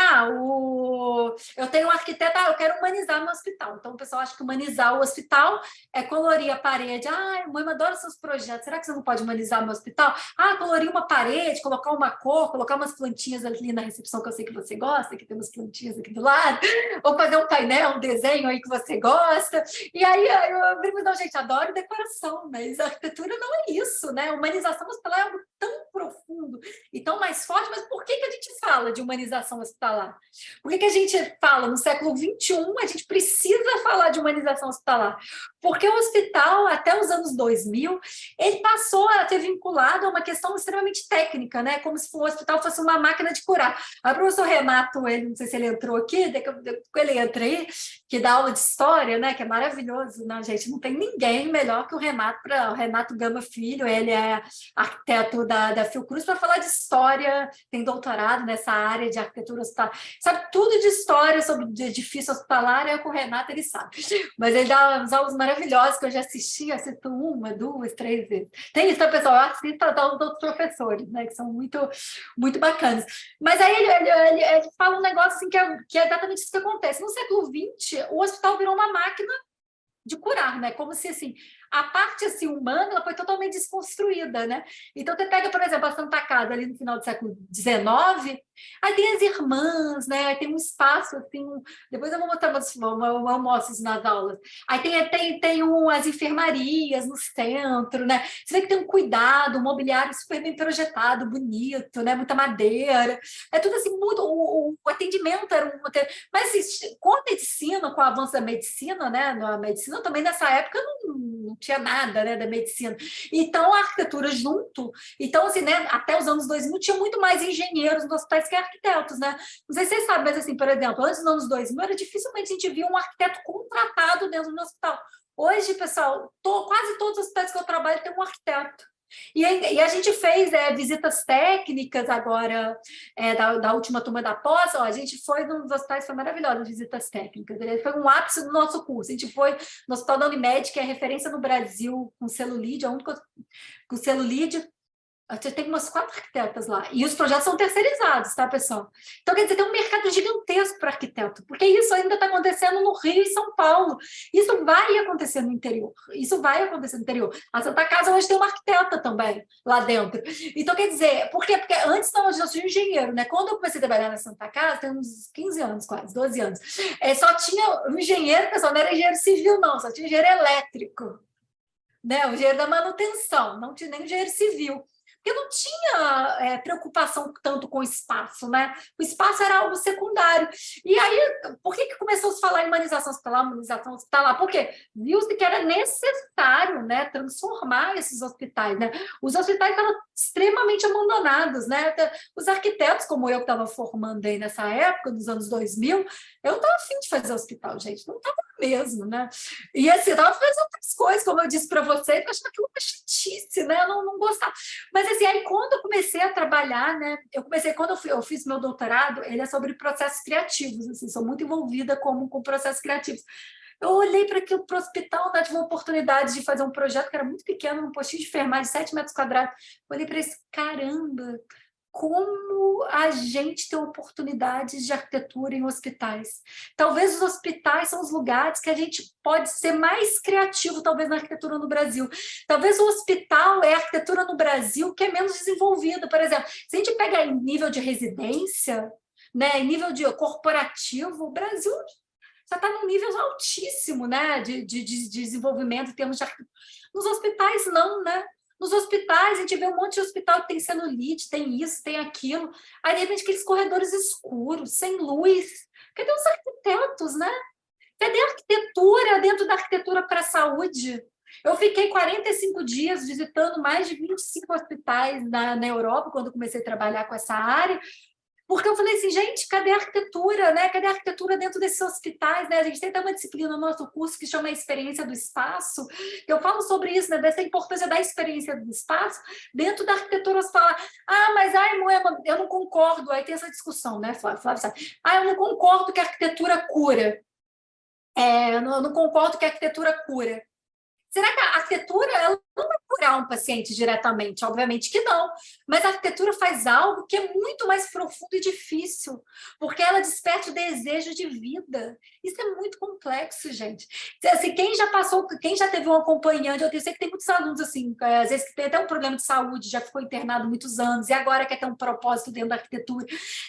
eu tenho um arquiteto, eu quero humanizar meu hospital. Então, o pessoal acha que humanizar o hospital é colorir a parede. Mãe, eu adoro seus projetos. Será que você não pode humanizar meu hospital? Colorir uma parede, colocar uma cor, colocar umas plantinhas ali na recepção que eu sei que você gosta, que tem umas plantinhas aqui do lado, ou fazer um painel, um desenho aí que você gosta. E aí eu brinco, não, gente, adoro decoração, mas a arquitetura não é isso, né? Humanização hospitalar é algo tão profundo e tão mais forte, mas por que a gente fala de humanização hospitalar? Por que a gente fala no século XXI, a gente precisa falar de humanização hospitalar? Porque o hospital, até os anos 2000, ele passou a ser vinculado a uma questão extremamente técnica, né? Como se o hospital fosse uma máquina de curar. O professor Renato, não sei se ele entrou aqui, ele entra aí, que dá aula de história, né? Que é maravilhoso, né, gente? Não tem ninguém melhor que o Renato Gama Filho, ele é arquiteto da Fiocruz, para falar de história, tem doutorado nessa área de arquitetura hospitalar, sabe tudo de história sobre edifício hospitalar, é com o Renato, ele sabe. Mas ele dá uns aulas maravilhosos que eu já assisto uma, duas, três vezes. Tem isso, tá, pessoal? Eu assisto as aulas dos outros professores, né? Que são muito, muito bacanas. Mas aí ele fala um negócio assim, que é exatamente isso que acontece. No século XX, o hospital virou uma máquina de curar, né? Como se assim, a parte assim, humana ela foi totalmente desconstruída, né? Então, você pega, por exemplo, a Santa Casa ali no final do século XIX, aí tem as irmãs, né? Aí tem um espaço assim, depois eu vou mostrar, eu mostro isso nas aulas. Aí tem as enfermarias no centro, né? Você vê que tem um cuidado, um mobiliário super bem projetado, bonito, né? Muita madeira. É tudo assim, muito. O atendimento era um. Mas assim, com a medicina, com o avanço da medicina, né? Na medicina também nessa época não tinha nada, né, da medicina. Então, a arquitetura junto. Então, assim, né, até os anos 2000 tinha muito mais engenheiros nos hospitais que arquitetos, né? Não sei se vocês sabem, mas, assim, por exemplo, antes dos anos 2000, era dificilmente a gente via um arquiteto contratado dentro do hospital. Hoje, pessoal, quase todos os hospitais que eu trabalho têm um arquiteto. E a gente fez visitas técnicas agora, da última turma da pós, a gente foi nos hospitais, foi maravilhoso, visitas técnicas. Foi um ápice do nosso curso. A gente foi no Hospital da Unimed, que é referência no Brasil com celulite, a única com celulite. Tem umas 4 arquitetas lá. E os projetos são terceirizados, tá, pessoal? Então, quer dizer, tem um mercado gigantesco para arquiteto, porque isso ainda está acontecendo no Rio e São Paulo. Isso vai acontecer no interior. Isso vai acontecer no interior. A Santa Casa hoje tem uma arquiteta também lá dentro. Então, quer dizer, por quê? Porque antes não, eu já sou engenheiro, né? Quando eu comecei a trabalhar na Santa Casa, tem uns 15 anos quase, 12 anos, só tinha um engenheiro, pessoal, não era engenheiro civil, não, só tinha engenheiro elétrico. né? O engenheiro da manutenção, não tinha nem engenheiro civil. Porque não tinha preocupação tanto com o espaço, né? O espaço era algo secundário. E aí, por que começou a se falar em humanização hospitalar, humanização hospitalar? Porque viu-se que era necessário, né, transformar esses hospitais, né? Os hospitais estavam extremamente abandonados, né? Os arquitetos, como eu que estava formando aí nessa época, nos anos 2000, eu não estava afim de fazer hospital, gente, não estava mesmo, né? E assim, eu estava fazendo outras coisas, como eu disse para vocês, eu achava aquilo uma chatice, né? Eu não gostava. Mas assim, aí quando eu comecei a trabalhar, né? Quando eu fiz meu doutorado, ele é sobre processos criativos, assim, sou muito envolvida com processos criativos. Eu olhei para aquilo, para o hospital, né, tive uma oportunidade de fazer um projeto que era muito pequeno, um postinho de enfermagem, 7 metros quadrados. Eu olhei para isso, caramba, como a gente tem oportunidades de arquitetura em hospitais. Talvez os hospitais são os lugares que a gente pode ser mais criativo, talvez, na arquitetura no Brasil. Talvez o hospital é a arquitetura no Brasil que é menos desenvolvida. Por exemplo, se a gente pega em nível de residência, né, em nível de corporativo, o Brasil já está num nível altíssimo, né, de desenvolvimento em termos de arquitetura. Nos hospitais, não, né? Nos hospitais, a gente vê um monte de hospital que tem celulite, tem isso, tem aquilo. Aí, de repente, aqueles corredores escuros, sem luz. Cadê os arquitetos, né? Cadê a arquitetura dentro da arquitetura para a saúde? Eu fiquei 45 dias visitando mais de 25 hospitais na Europa, quando comecei a trabalhar com essa área, porque eu falei assim, gente, cadê a arquitetura, né? Cadê a arquitetura dentro desses hospitais, né? A gente tem até uma disciplina no nosso curso que chama Experiência do Espaço, que eu falo sobre isso, né? Dessa importância da experiência do espaço dentro da arquitetura hospitalar. Ah, mas ai, Moema, eu não concordo. Aí tem essa discussão, né, Flávio? Flávio sabe. Ah, eu não concordo que a arquitetura cura. Eu não concordo que a arquitetura cura. Será que a arquitetura ela não vai curar um paciente diretamente? Obviamente que não. Mas a arquitetura faz algo que é muito mais profundo e difícil, porque ela desperta o desejo de vida. Isso é muito complexo, gente. Assim, quem já passou, quem já teve um acompanhante, eu sei que tem muitos alunos assim, às vezes que tem até um problema de saúde, já ficou internado muitos anos e agora quer ter um propósito dentro da arquitetura.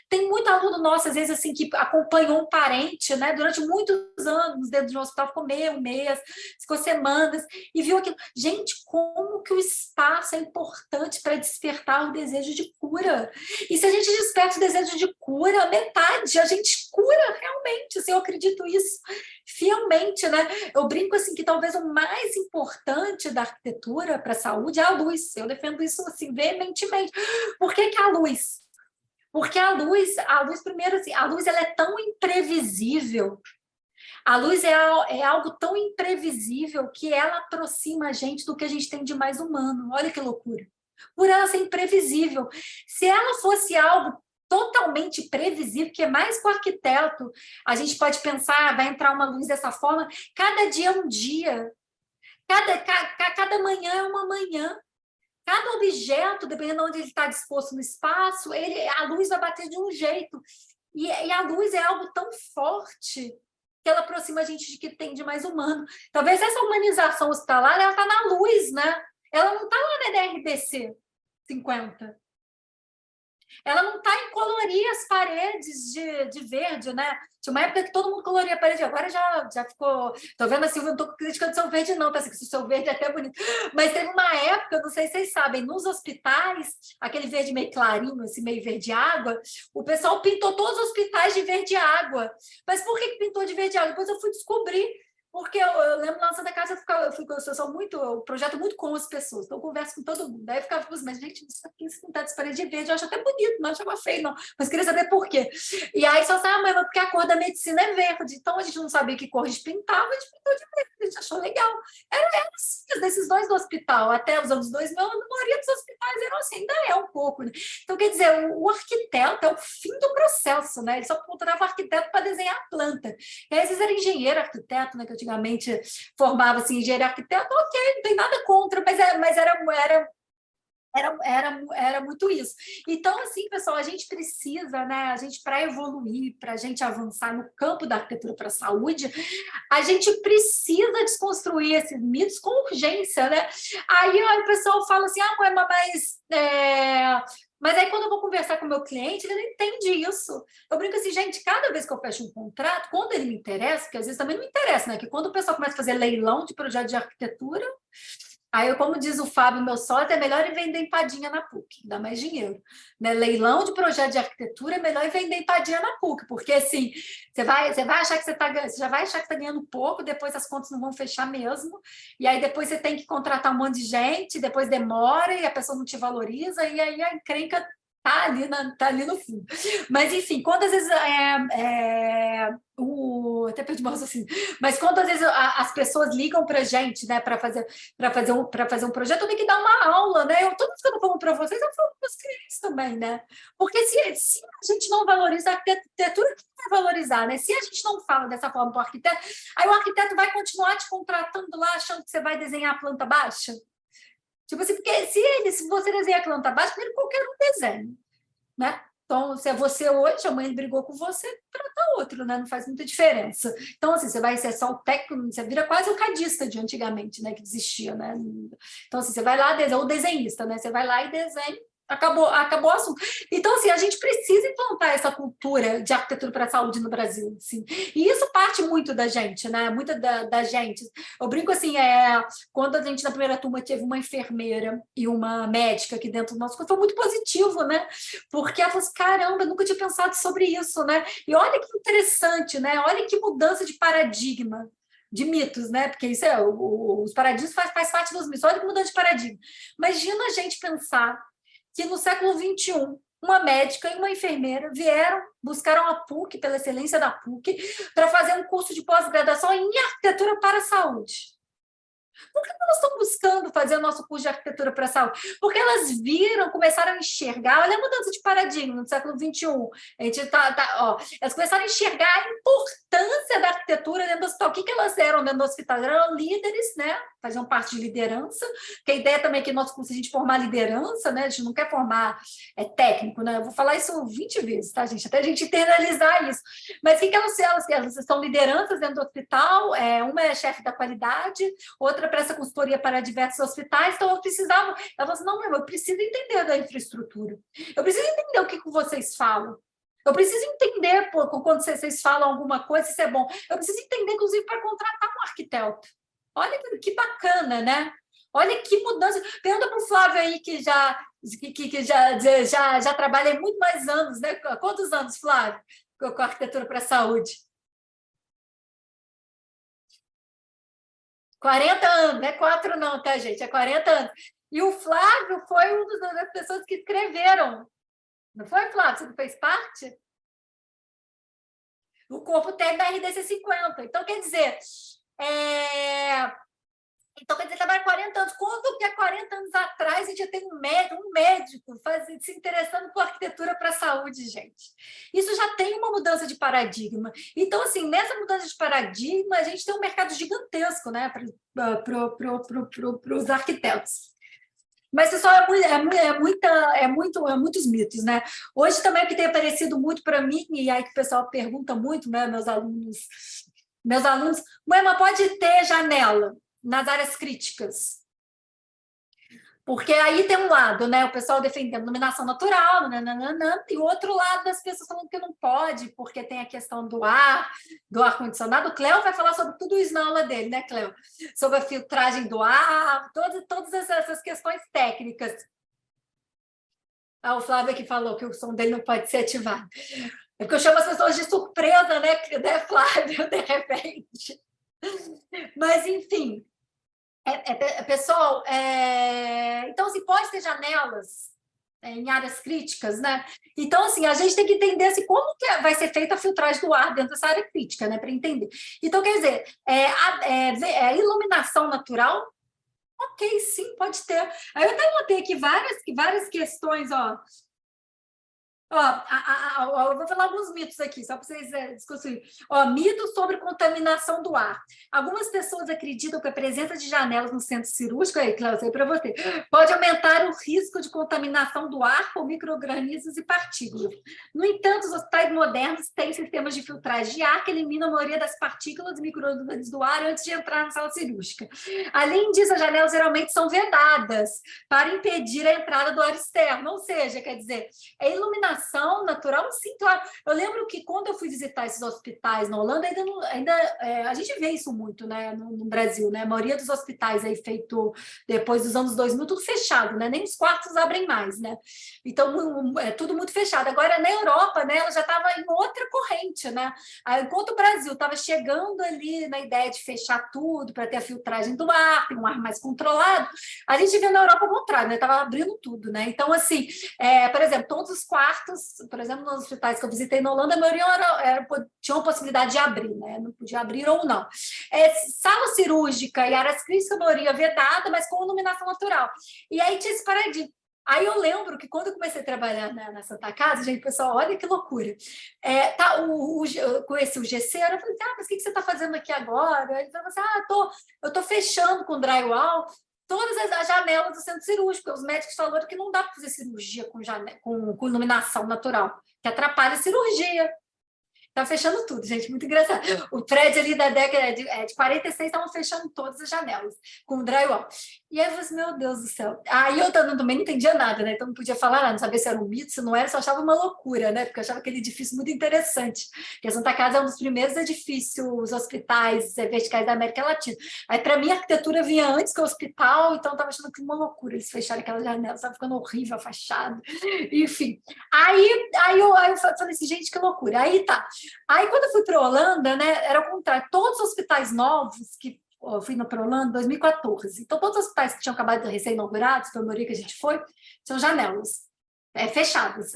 Tem muito aluno nosso, às vezes, assim, que acompanhou um parente, né, durante muitos anos dentro de um hospital, ficou meio, um mês, ficou semanas, e viu aquilo. Gente, como que o espaço é importante para despertar o desejo de cura. E se a gente desperta o desejo de cura, metade, a gente cura realmente, assim, eu acredito isso fielmente, né? Eu brinco assim que talvez o mais importante da arquitetura para a saúde é a luz. Eu defendo isso assim veementemente. Por que a luz? Porque a luz primeiro, assim, a luz ela é tão imprevisível. A luz é algo tão imprevisível que ela aproxima a gente do que a gente tem de mais humano. Olha que loucura. Por ela ser imprevisível. Se ela fosse algo totalmente previsível, que é mais com o arquiteto, a gente pode pensar, vai entrar uma luz dessa forma, cada dia é um dia, cada manhã é uma manhã. Cada objeto, dependendo de onde ele está disposto no espaço, a luz vai bater de um jeito. E a luz é algo tão forte que ela aproxima a gente de que tem de mais humano. Talvez essa humanização hospitalar, ela está na luz, né? Ela não está lá na NRDC 50. Ela não está em colorir as paredes de verde, né? Tinha uma época que todo mundo coloria a parede, agora já ficou... Estou vendo assim, eu não estou criticando o seu verde, não, tá? Assim, o seu verde é até bonito. Mas teve uma época, não sei se vocês sabem, nos hospitais, aquele verde meio clarinho, assim, meio verde água, o pessoal pintou todos os hospitais de verde água. Mas por que pintou de verde água? Depois eu fui descobrir. Porque eu lembro lá na Santa Casa, eu sou muito, eu projeto muito com as pessoas, então eu converso com todo mundo. Daí eu ficava assim, mas gente, isso aqui, se pintar de parede de verde, eu acho até bonito, não achava feio, não. Mas queria saber por quê. E aí só sabe, mas porque a cor da medicina é verde, então a gente não sabia que cor a gente pintava, a gente pintou de verde, a gente achou legal. Era assim, as decisões do hospital, até os anos 2000, a maioria dos hospitais eram assim, ainda é um pouco. Né? Então, quer dizer, o arquiteto é o fim do processo, né? Ele só contratava o arquiteto para desenhar a planta. E aí, às vezes era engenheiro, arquiteto, né? Que antigamente formava-se engenheiro arquiteto, ok, não tem nada contra, mas era muito isso. Então, assim, pessoal, a gente precisa, né? A gente, para evoluir, para a gente avançar no campo da arquitetura para a saúde, a gente precisa desconstruir esses mitos com urgência, né? Aí ó, o pessoal fala assim, mas aí, quando eu vou conversar com o meu cliente, ele não entende isso. Eu brinco assim, gente, cada vez que eu fecho um contrato, quando ele me interessa, porque às vezes também não me interessa, né? Que quando o pessoal começa a fazer leilão de projeto de arquitetura, Aí, como diz o Fábio, meu sócio, é melhor ir vender empadinha na PUC, dá mais dinheiro. Né? Leilão de projeto de arquitetura é melhor ir vender empadinha na PUC, porque assim, você vai achar que você já vai achar que está ganhando pouco, depois as contas não vão fechar mesmo, e aí depois você tem que contratar um monte de gente, depois demora e a pessoa não te valoriza, e aí a encrenca tá ali no fundo. Mas, enfim, quantas vezes até perdi mais assim, mas quantas vezes as pessoas ligam para a gente, né, para fazer um projeto, eu tenho que dar uma aula, né? Todas as que eu estou falando para vocês, eu falo para os clientes também, né? Porque se a gente não valoriza a arquitetura, quem vai valorizar, né? Se a gente não fala dessa forma para o arquiteto, aí o arquiteto vai continuar te contratando lá, achando que você vai desenhar a planta baixa. Tipo assim, porque se você desenha a planta baixa, primeiro qualquer um desenha, né? Então, se é você hoje, amanhã ele brigou com você, trata outro, né? Não faz muita diferença. Então, assim, você vai ser só o técnico, você vira quase o cadista de antigamente, né? Que existia, né? Então, assim, você vai lá, ou desenhista, né? Você vai lá e desenha, acabou o assunto. Então, assim, a gente precisa implantar essa cultura de arquitetura para a saúde no Brasil, assim. E isso parte muito da gente, né? Muita da gente. Eu brinco assim, quando a gente na primeira turma teve uma enfermeira e uma médica aqui dentro do nosso curso, foi muito positivo, né? Porque ela falou assim, caramba, eu nunca tinha pensado sobre isso, né? E olha que interessante, né? Olha que mudança de paradigma, de mitos, né? Porque isso os paradigmas faz parte dos mitos. Olha que mudança de paradigma. Imagina a gente pensar que no século XXI, uma médica e uma enfermeira buscaram a PUC, pela excelência da PUC, para fazer um curso de pós-graduação em arquitetura para a saúde. Por que elas estão buscando fazer o nosso curso de arquitetura para a saúde? Porque elas começaram a enxergar, olha a mudança de paradigma no século XXI. A gente elas começaram a enxergar a importância da arquitetura dentro do hospital. O que elas eram dentro do hospital? Eram líderes, né? Faziam parte de liderança, porque a ideia também é que no nosso curso a gente formar liderança, né? A gente não quer formar técnico, né? Eu vou falar isso 20 vezes, tá, gente? Até a gente internalizar isso. Mas o que elas são lideranças dentro do hospital, uma é chefe da qualidade, outra presta consultoria para diversos hospitais, então ela falou assim, não, eu preciso entender da infraestrutura, eu preciso entender o que vocês falam, eu preciso entender quando vocês falam alguma coisa, se isso é bom, eu preciso entender, inclusive, para contratar um arquiteto. Olha que bacana, né? Olha que mudança. Pergunta para o Flávio aí, que já trabalha muito mais anos, né? Quantos anos, Flávio, com arquitetura para a saúde? 40 anos, não é 4 não, tá, gente? É 40 anos. E o Flávio foi uma das pessoas que escreveram. Não foi, Flávio? Você não fez parte? O corpo tem da RDC 50. Então, quer dizer, trabalha 40 anos. Quando que há 40 anos atrás a gente já tem um médico se interessando por arquitetura para a saúde, gente? Isso já tem uma mudança de paradigma. Então, assim, nessa mudança de paradigma, a gente tem um mercado gigantesco, né, para os arquitetos. Mas, pessoal, muitos mitos, né? Hoje também o que tem aparecido muito para mim, e aí que o pessoal pergunta muito, né, meus alunos, mas pode ter janela nas áreas críticas. Porque aí tem um lado, né? O pessoal defendendo iluminação natural, nananana, e o outro lado das pessoas falando que não pode, porque tem a questão do ar-condicionado. O Cléo vai falar sobre tudo isso na aula dele, né, Cléo? Sobre a filtragem do ar, todas essas questões técnicas. O Flávio aqui falou que o som dele não pode ser ativado. É porque eu chamo as pessoas de surpresa, né, Flávio, de repente. Mas, enfim, pessoal, então, assim, pode ter janelas em áreas críticas, né? Então, assim, a gente tem que entender assim, como que vai ser feita a filtragem do ar dentro dessa área crítica, né? Para entender. Então, quer dizer, a iluminação natural, ok, sim, pode ter. Aí eu até notei aqui várias questões, ó. Eu vou falar alguns mitos aqui, só para vocês discutirem. Mitos sobre contaminação do ar. Algumas pessoas acreditam que a presença de janelas no centro cirúrgico, aí, Cláudia, aí para você, pode aumentar o risco de contaminação do ar por micro-organismos e partículas. No entanto, os hospitais modernos têm sistemas de filtragem de ar que eliminam a maioria das partículas e micro-organismos do ar antes de entrar na sala cirúrgica. Além disso, as janelas geralmente são vedadas para impedir a entrada do ar externo, ou seja, quer dizer, a iluminação iluminação natural, sim, claro. Eu lembro que quando eu fui visitar esses hospitais na Holanda, a gente vê isso muito, né, no Brasil, né? A maioria dos hospitais aí feito depois dos anos 2000, tudo fechado, né? Nem os quartos abrem mais, né? Então, é tudo muito fechado. Agora, na Europa, né, ela já estava em outra corrente, né? Aí, enquanto o Brasil estava chegando ali na ideia de fechar tudo para ter a filtragem do ar, ter um ar mais controlado, a gente vê na Europa o contrário, né? Estava abrindo tudo, né? Então, assim, por exemplo, todos os quartos, por exemplo, nos hospitais que eu visitei na Holanda, a maioria tinham possibilidade de abrir, né? Não podia abrir ou não. Sala cirúrgica e áreas críticas, a maioria vedada, mas com iluminação natural. E aí tinha esse paradigma. Aí eu lembro que quando eu comecei a trabalhar na Santa Casa, gente, pessoal, olha que loucura. Eu conheci o gesseiro, eu falei, mas o que você está fazendo aqui agora? Ele falou assim, eu estou fechando com drywall todas as janelas do centro cirúrgico, porque os médicos falaram que não dá para fazer cirurgia com iluminação natural, que atrapalha a cirurgia. Tá fechando tudo, gente, muito engraçado. O prédio ali da década de 46 estavam fechando todas as janelas com drywall. E aí eu falei assim, meu Deus do céu. Aí eu também não entendia nada, né? Então não podia falar nada, não sabia se era um mito, se não era, só achava uma loucura, né? Porque eu achava aquele edifício muito interessante. Porque a Santa Casa é um dos primeiros edifícios, hospitais verticais da América Latina. Aí, para mim, a arquitetura vinha antes que o hospital, então eu estava achando que uma loucura eles fecharem aquela janela, estava ficando horrível a fachada. Enfim. Aí eu falei assim, gente, que loucura. Aí tá. Aí, quando eu fui para a Holanda, né, era o contrário. Todos os hospitais novos, que eu fui para a Holanda em 2014, então todos os hospitais que tinham acabado de recém-inaugurados, foi a maioria que a gente foi, tinham janelas fechadas,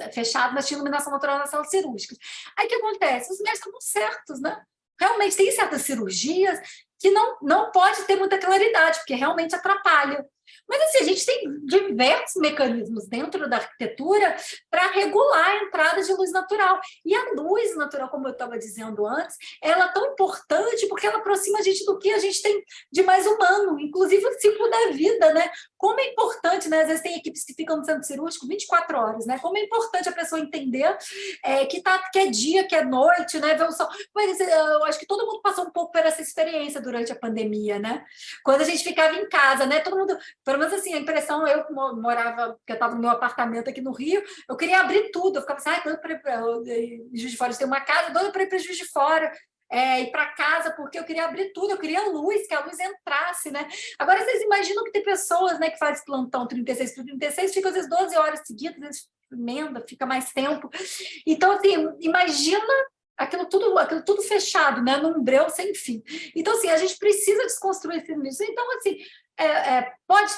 mas tinha iluminação natural nas salas cirúrgicas. Aí, o que acontece? Os médicos estão certos, né? Realmente, tem certas cirurgias que não pode ter muita claridade, porque realmente atrapalha. Mas assim, a gente tem diversos mecanismos dentro da arquitetura para regular a entrada de luz natural. E a luz natural, como eu estava dizendo antes, ela é tão importante porque ela aproxima a gente do que a gente tem de mais humano, inclusive o ciclo da vida, né? Como é importante, né? Às vezes tem equipes que ficam no centro cirúrgico 24 horas, né? Como é importante a pessoa entender que é dia, que é noite, né? Mas eu acho que todo mundo passou um pouco por essa experiência durante a pandemia, né? Quando a gente ficava em casa, né? Todo mundo, pelo menos assim, a impressão, eu morava, que eu estava no meu apartamento aqui no Rio, eu queria abrir tudo, eu ficava assim, doido para Juiz de Fora, tem uma casa, doido para ir para Juiz de Fora, ir para casa, porque eu queria abrir tudo, eu queria luz, que a luz entrasse, né? Agora, vocês imaginam que tem pessoas, né, que fazem plantão 36 por 36, ficam às vezes 12 horas seguidas, às vezes emenda, fica mais tempo. Então, assim, imagina aquilo tudo fechado, né, num breu sem fim. Então, assim, a gente precisa desconstruir isso. Então, assim, pode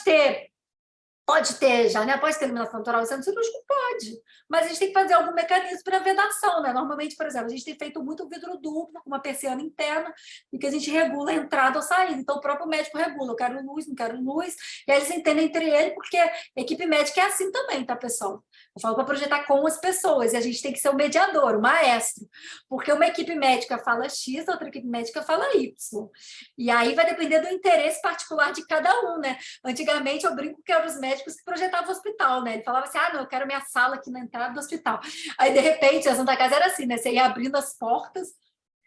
ter janela, pode ter iluminação natural no centro cirúrgico? Pode, mas a gente tem que fazer algum mecanismo para vedação, né? Normalmente, por exemplo, a gente tem feito muito vidro duplo, com uma persiana interna, em que a gente regula a entrada ou saída. Então, o próprio médico regula, eu quero luz, não quero luz, e aí eles entendem entre eles, porque a equipe médica é assim também, tá, pessoal? Eu falo para projetar com as pessoas, e a gente tem que ser o mediador, o maestro, porque uma equipe médica fala X, outra equipe médica fala Y. E aí vai depender do interesse particular de cada um, né? Antigamente, eu brinco que eram os médicos que projetavam o hospital, né? Ele falava assim, não, eu quero minha sala aqui na entrada do hospital. Aí, de repente, a Santa Casa era assim, né? Você ia abrindo as portas,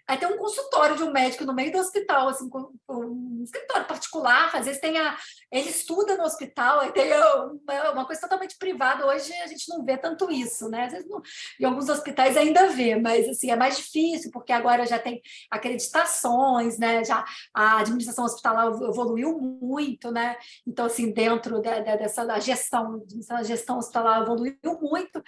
aí tem um consultório de um médico no meio do hospital, assim, com um escritório particular, às vezes ele estuda no hospital, aí tem uma coisa totalmente privada. Hoje a gente não vê tanto isso, né? Às vezes em alguns hospitais ainda vê, mas assim, é mais difícil, porque agora já tem acreditações, né? Já a administração hospitalar evoluiu muito, né? Então, assim, dentro dessa gestão, a gestão hospitalar evoluiu muito,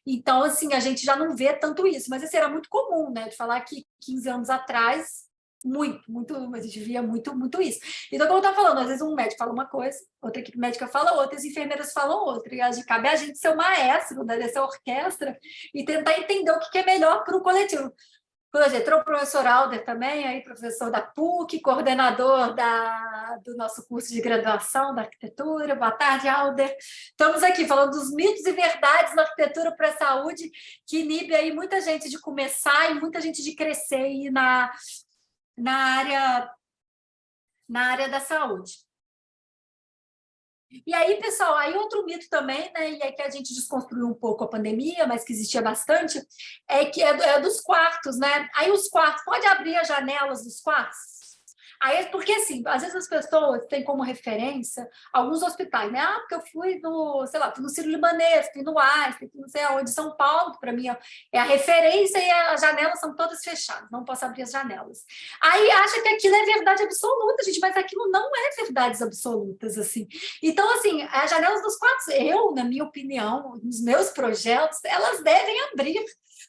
então, assim, a gente já não vê tanto isso, mas assim, era muito comum, né? De falar que 15 anos atrás, muito, a gente via muito isso. Então, como eu estava falando, às vezes um médico fala uma coisa, outra equipe médica fala outra, as enfermeiras falam outra, e cabe a gente ser o maestro dessa orquestra e tentar entender o que é melhor para o coletivo. Entrou o professor Alder também, aí professor da PUC, coordenador do nosso curso de graduação da arquitetura. Boa tarde, Alder. Estamos aqui falando dos mitos e verdades da arquitetura para a saúde, que inibe aí muita gente de começar e muita gente de crescer aí na área da saúde. E aí, pessoal, aí outro mito também, né, e é que a gente desconstruiu um pouco a pandemia, mas que existia bastante, é que é dos quartos, né? Aí os quartos, pode abrir as janelas dos quartos? Aí, porque assim, às vezes as pessoas têm como referência alguns hospitais, né? Ah, porque eu fui no, sei lá, fui no Sírio-Libanês, fui no Einstein, fui não sei aonde, São Paulo, que para mim é a referência e as janelas são todas fechadas, não posso abrir as janelas. Aí acha que aquilo é verdade absoluta, gente, mas aquilo não é verdades absolutas, assim. Então, assim, as janelas dos quartos, eu, na minha opinião, nos meus projetos, elas devem abrir,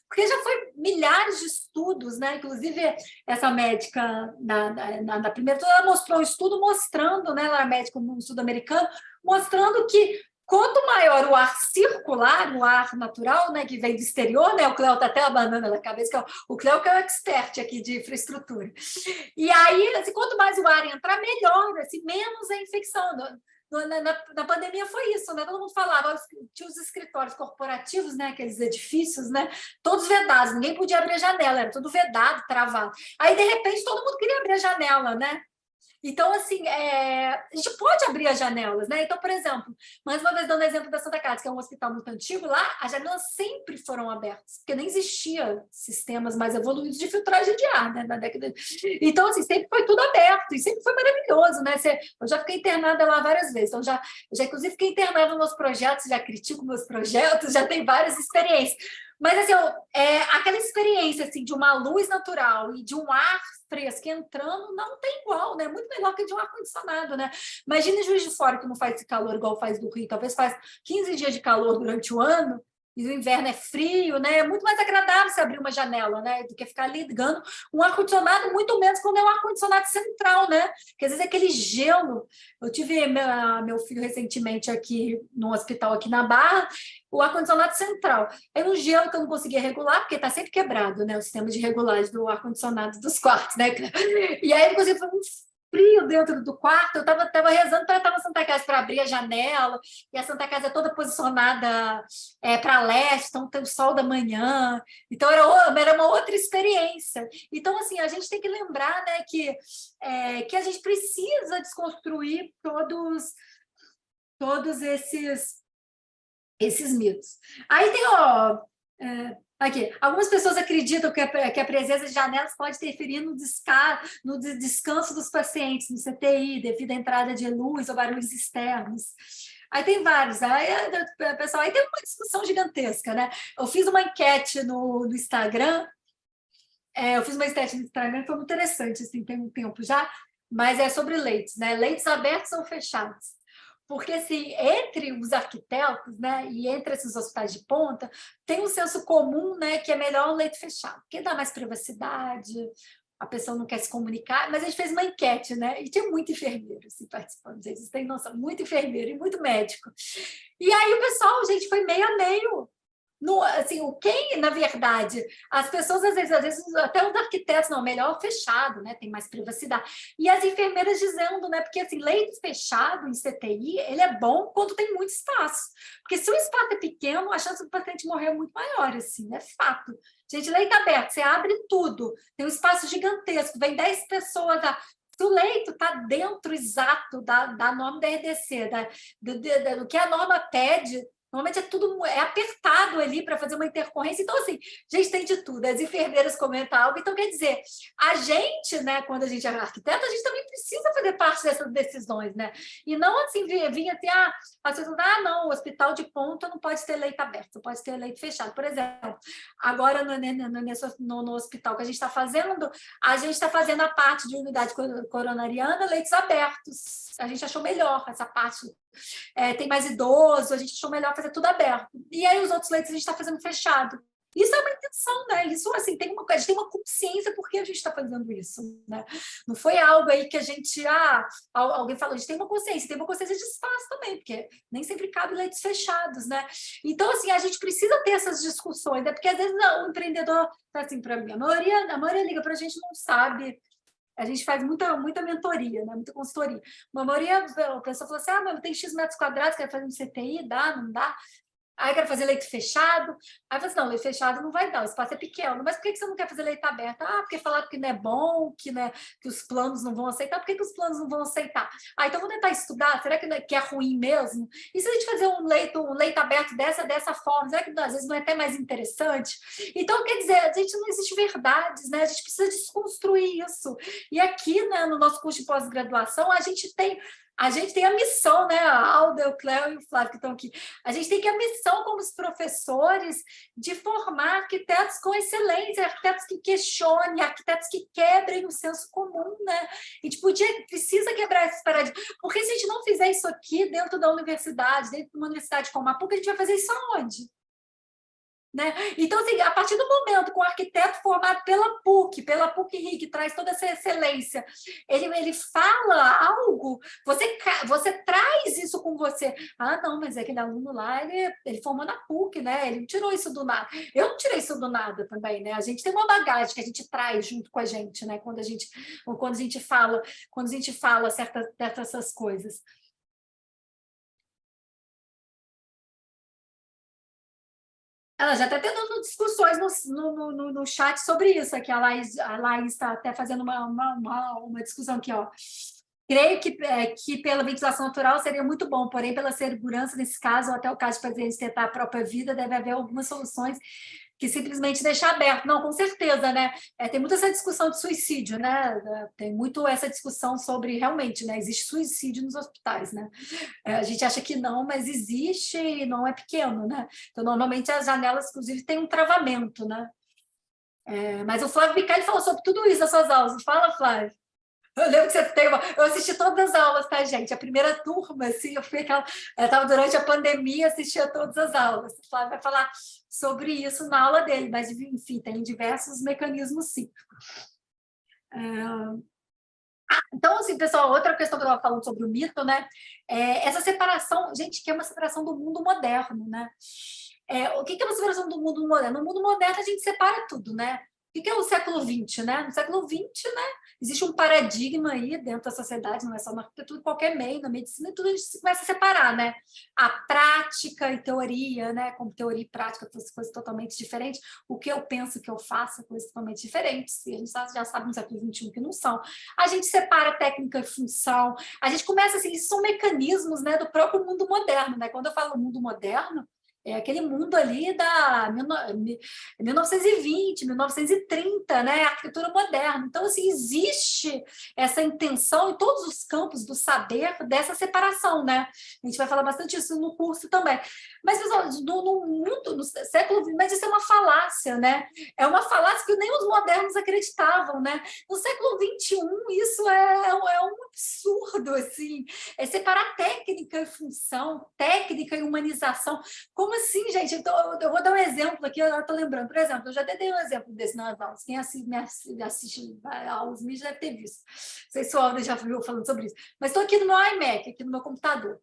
porque já foi milhares de estudos, né? Inclusive, essa médica, na primeira, ela mostrou um estudo mostrando, né? Ela é médica no estudo americano, mostrando que quanto maior o ar circular, o ar natural, né, que vem do exterior, né? O Cléo está até abanando na cabeça, que é o Cléo que é o expert aqui de infraestrutura. E aí, assim, quanto mais o ar entrar, melhor, assim, menos a infecção. Na pandemia foi isso, né? Todo mundo falava, tinha os escritórios corporativos, né? Aqueles edifícios, né? Todos vedados, ninguém podia abrir a janela, era tudo vedado, travado. Aí, de repente, todo mundo queria abrir a janela, né? Então, assim, a gente pode abrir as janelas, né? Então, por exemplo, mais uma vez dando o exemplo da Santa Casa, que é um hospital muito antigo, lá as janelas sempre foram abertas, porque nem existia sistemas mais evoluídos de filtragem de ar, né? Na década Então, assim, sempre foi tudo aberto e sempre foi maravilhoso, né? Eu já fiquei internada lá várias vezes, então já inclusive fiquei internada nos meus projetos, já critico meus projetos, já tenho várias experiências. Mas, assim, aquela experiência assim, de uma luz natural e de um ar fresco entrando não tem igual, né? Muito melhor que de um ar-condicionado, né? Imagina Juiz de Fora, que não faz esse calor igual faz do Rio, talvez faz 15 dias de calor durante o ano, e o inverno é frio, né? É muito mais agradável você abrir uma janela, né? Do que ficar ligando um ar-condicionado, muito menos quando é um ar-condicionado central, né? Porque às vezes é aquele gelo. Eu tive meu filho recentemente aqui no hospital aqui na Barra, o ar-condicionado central. É um gelo que eu não conseguia regular, porque está sempre quebrado, né? O sistema de regulagem do ar-condicionado dos quartos, né? E aí eu consegui fazer um frio dentro do quarto. Eu estava rezando para estar na Santa Casa para abrir a janela, e a Santa Casa é toda posicionada para leste, então tem o sol da manhã. Então era uma outra experiência. Então, assim, a gente tem que lembrar, né, que a gente precisa desconstruir todos esses mitos. Aí tem, ó, aqui, algumas pessoas acreditam que a presença de janelas pode interferir no descanso dos pacientes no CTI, devido à entrada de luz ou barulhos externos. Aí tem vários, pessoal, aí tem uma discussão gigantesca, né? Eu fiz uma enquete no Instagram, que foi muito interessante, assim, tem um tempo já, mas é sobre leitos, né? Leitos abertos ou fechados. Porque, assim, entre os arquitetos, né, e entre esses hospitais de ponta, tem um senso comum, né, que é melhor um leito fechado, porque dá mais privacidade, a pessoa não quer se comunicar, mas a gente fez uma enquete, né, e tinha muito enfermeiro assim, participando, vocês têm noção, muito enfermeiro e muito médico. E aí o pessoal, gente, foi meio a meio. No, assim, na verdade, as pessoas, às vezes, até os arquitetos, não, melhor fechado, né? Tem mais privacidade. E as enfermeiras dizendo, né? Porque assim, leito fechado em CTI, ele é bom quando tem muito espaço. Porque se o espaço é pequeno, a chance do paciente morrer é muito maior, assim, é fato. Gente, leito aberto, você abre tudo, tem um espaço gigantesco, vem 10 pessoas. Se o leito está dentro exato da norma da RDC, do que a norma pede, normalmente é apertado ali para fazer uma intercorrência. Então, assim, gente, tem de tudo. As enfermeiras comentam algo. Então, quer dizer, a gente, né, quando a gente é arquiteto, a gente também precisa fazer parte dessas decisões, né? E não assim, vir assim, as pessoas, não, o hospital de ponta não pode ter leito aberto, pode ter leito fechado. Por exemplo, agora no hospital que a gente está fazendo a parte de unidade coronariana, leitos abertos. A gente achou melhor essa parte. Tem mais idoso, a gente achou melhor fazer tudo aberto. E aí os outros leitos a gente está fazendo fechado. Isso é uma intenção, né? Isso, assim, a gente tem uma consciência por que a gente está fazendo isso, né? Não foi algo aí que a gente, alguém falou, a gente tem uma consciência de espaço também, porque nem sempre cabe leitos fechados, né? Então, assim, a gente precisa ter essas discussões, né? Porque às vezes o empreendedor, assim, para mim, a maioria liga para a gente, não sabe. A gente faz muita mentoria, né? Muita consultoria. A maioria, a pessoa falou assim, mas tem X metros quadrados, quer fazer um CTI, dá, não dá? Aí eu quero fazer leito fechado. Aí você, não, leito fechado não vai dar, o espaço é pequeno. Mas por que você não quer fazer leito aberto? Ah, porque falaram que não é bom, que, né, que os planos não vão aceitar. Por que os planos não vão aceitar? Ah, então vou tentar estudar. Será que é ruim mesmo? E se a gente fazer um leito aberto dessa forma? Será que às vezes não é até mais interessante? Então, quer dizer, a gente não existe verdades, né? A gente precisa desconstruir isso. E aqui, né, no nosso curso de pós-graduação, a gente tem a missão, né? A Alda, o Cléo e o Flávio que estão aqui. A gente tem que a missão, como os professores, de formar arquitetos com excelência, arquitetos que questionem, arquitetos que quebrem o senso comum, né? A gente precisa quebrar esses paradigmas. Porque se a gente não fizer isso aqui dentro da universidade, dentro de uma universidade como a PUC, a gente vai fazer isso aonde? Né? Então, assim, a partir do momento que o arquiteto formado pela PUC-Rio, que traz toda essa excelência, ele fala algo, você traz isso com você. Ah, não, mas aquele aluno lá, ele formou na PUC, né? Ele não tirou isso do nada. Eu não tirei isso do nada também, né? A gente tem uma bagagem que a gente traz junto com a gente, né? Quando a gente fala certas coisas. Ela já está tendo discussões no chat sobre isso, aqui a Laís está até fazendo uma discussão aqui, ó. Creio que pela ventilação natural seria muito bom, porém, pela segurança, nesse caso, ou até o caso de pacientes tentar a própria vida, deve haver algumas soluções que simplesmente deixar aberto. Não, com certeza, né? Tem muita essa discussão de suicídio, né? Tem muito essa discussão sobre, realmente, né? Existe suicídio nos hospitais, né? A gente acha que não, mas existe e não é pequeno, né? Então, normalmente, as janelas, inclusive, têm um travamento, né? Mas o Flávio Bicalho falou sobre tudo isso nas suas aulas. Fala, Flávio. Eu lembro que você tem uma... Eu assisti todas as aulas, tá, gente? A primeira turma, assim, eu estava durante a pandemia, assistia todas as aulas. O Flávio vai falar sobre isso na aula dele, mas, enfim, tem diversos mecanismos, sim. Então, assim, pessoal, outra questão que eu estava falando sobre o mito, né? Essa separação, gente, que é uma separação do mundo moderno, né? O que é uma separação do mundo moderno? No mundo moderno, a gente separa tudo, né? O que é o século XX, né? No século XX, né, existe um paradigma aí dentro da sociedade, não é só na arquitetura, qualquer meio, na medicina, e tudo a gente começa a separar, né? A prática e teoria, né? Como teoria e prática, coisas totalmente diferentes. O que eu penso, o que eu faço, coisas totalmente diferentes. E a gente já sabe no século XXI que não são. A gente separa técnica e função. A gente começa assim, isso são mecanismos, né, do próprio mundo moderno, né? Quando eu falo mundo moderno, é aquele mundo ali da 1920, 1930, né? Arquitetura moderna. Então, assim, existe essa intenção em todos os campos do saber dessa separação, né? A gente vai falar bastante isso no curso também. Mas, pessoal, no século XX, mas isso é uma falácia, né? É uma falácia que nem os modernos acreditavam, né? No século XXI, isso é um absurdo, assim. É separar técnica e função, técnica e humanização. Como assim, gente? Então, eu vou dar um exemplo aqui, eu estou lembrando. Por exemplo, eu já até dei um exemplo desse nas aulas. Quem assiste aulas minhas já deve ter visto. Não sei se o Aldo já viu falando sobre isso. Mas estou aqui no meu iMac, aqui no meu computador.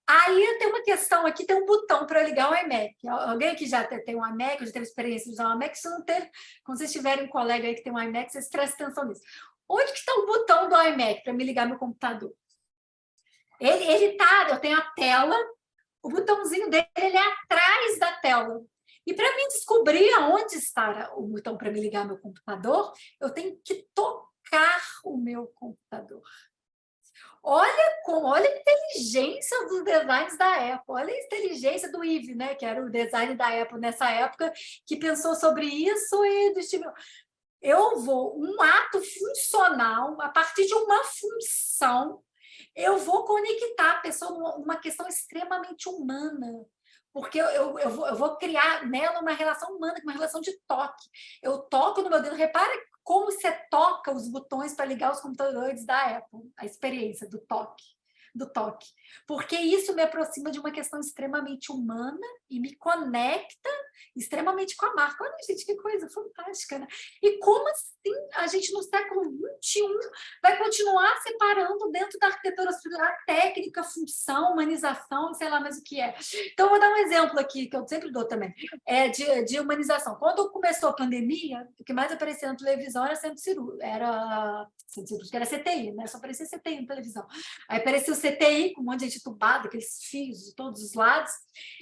Aí tem uma questão aqui, tem um botão para ligar o iMac. Alguém aqui já tem um iMac, já teve experiência de usar um iMac? Se não teve, quando vocês tiverem um colega aí que tem um iMac, vocês prestem atenção nisso. Onde que está o botão do iMac para me ligar meu computador? Ele tá, eu tenho a tela, o botãozinho dele ele é atrás da tela. E para mim descobrir aonde está o botão para me ligar meu computador, eu tenho que tocar o meu computador. Olha a inteligência dos designs da Apple, olha a inteligência do Yves, né, que era o design da Apple nessa época, que pensou sobre isso e eu vou, um ato funcional, a partir de uma função, eu vou conectar a pessoa numa questão extremamente humana, porque eu vou criar nela uma relação humana, uma relação de toque. Eu toco no meu dedo, repara como você toca os botões para ligar os computadores da Apple, a experiência do toque. Porque isso me aproxima de uma questão extremamente humana e me conecta extremamente com a marca. Olha, gente, que coisa fantástica, né? E como assim a gente, no século XXI, vai continuar separando dentro da arquitetura a técnica, função, humanização, sei lá mais o que é. Então, eu vou dar um exemplo aqui, que eu sempre dou também, de humanização. Quando começou a pandemia, o que mais aparecia na televisão era centro cirúrgico, era CTI, né? Só aparecia CTI na televisão. Aí apareceu o CTI, com um monte de gente entubada, aqueles fios de todos os lados.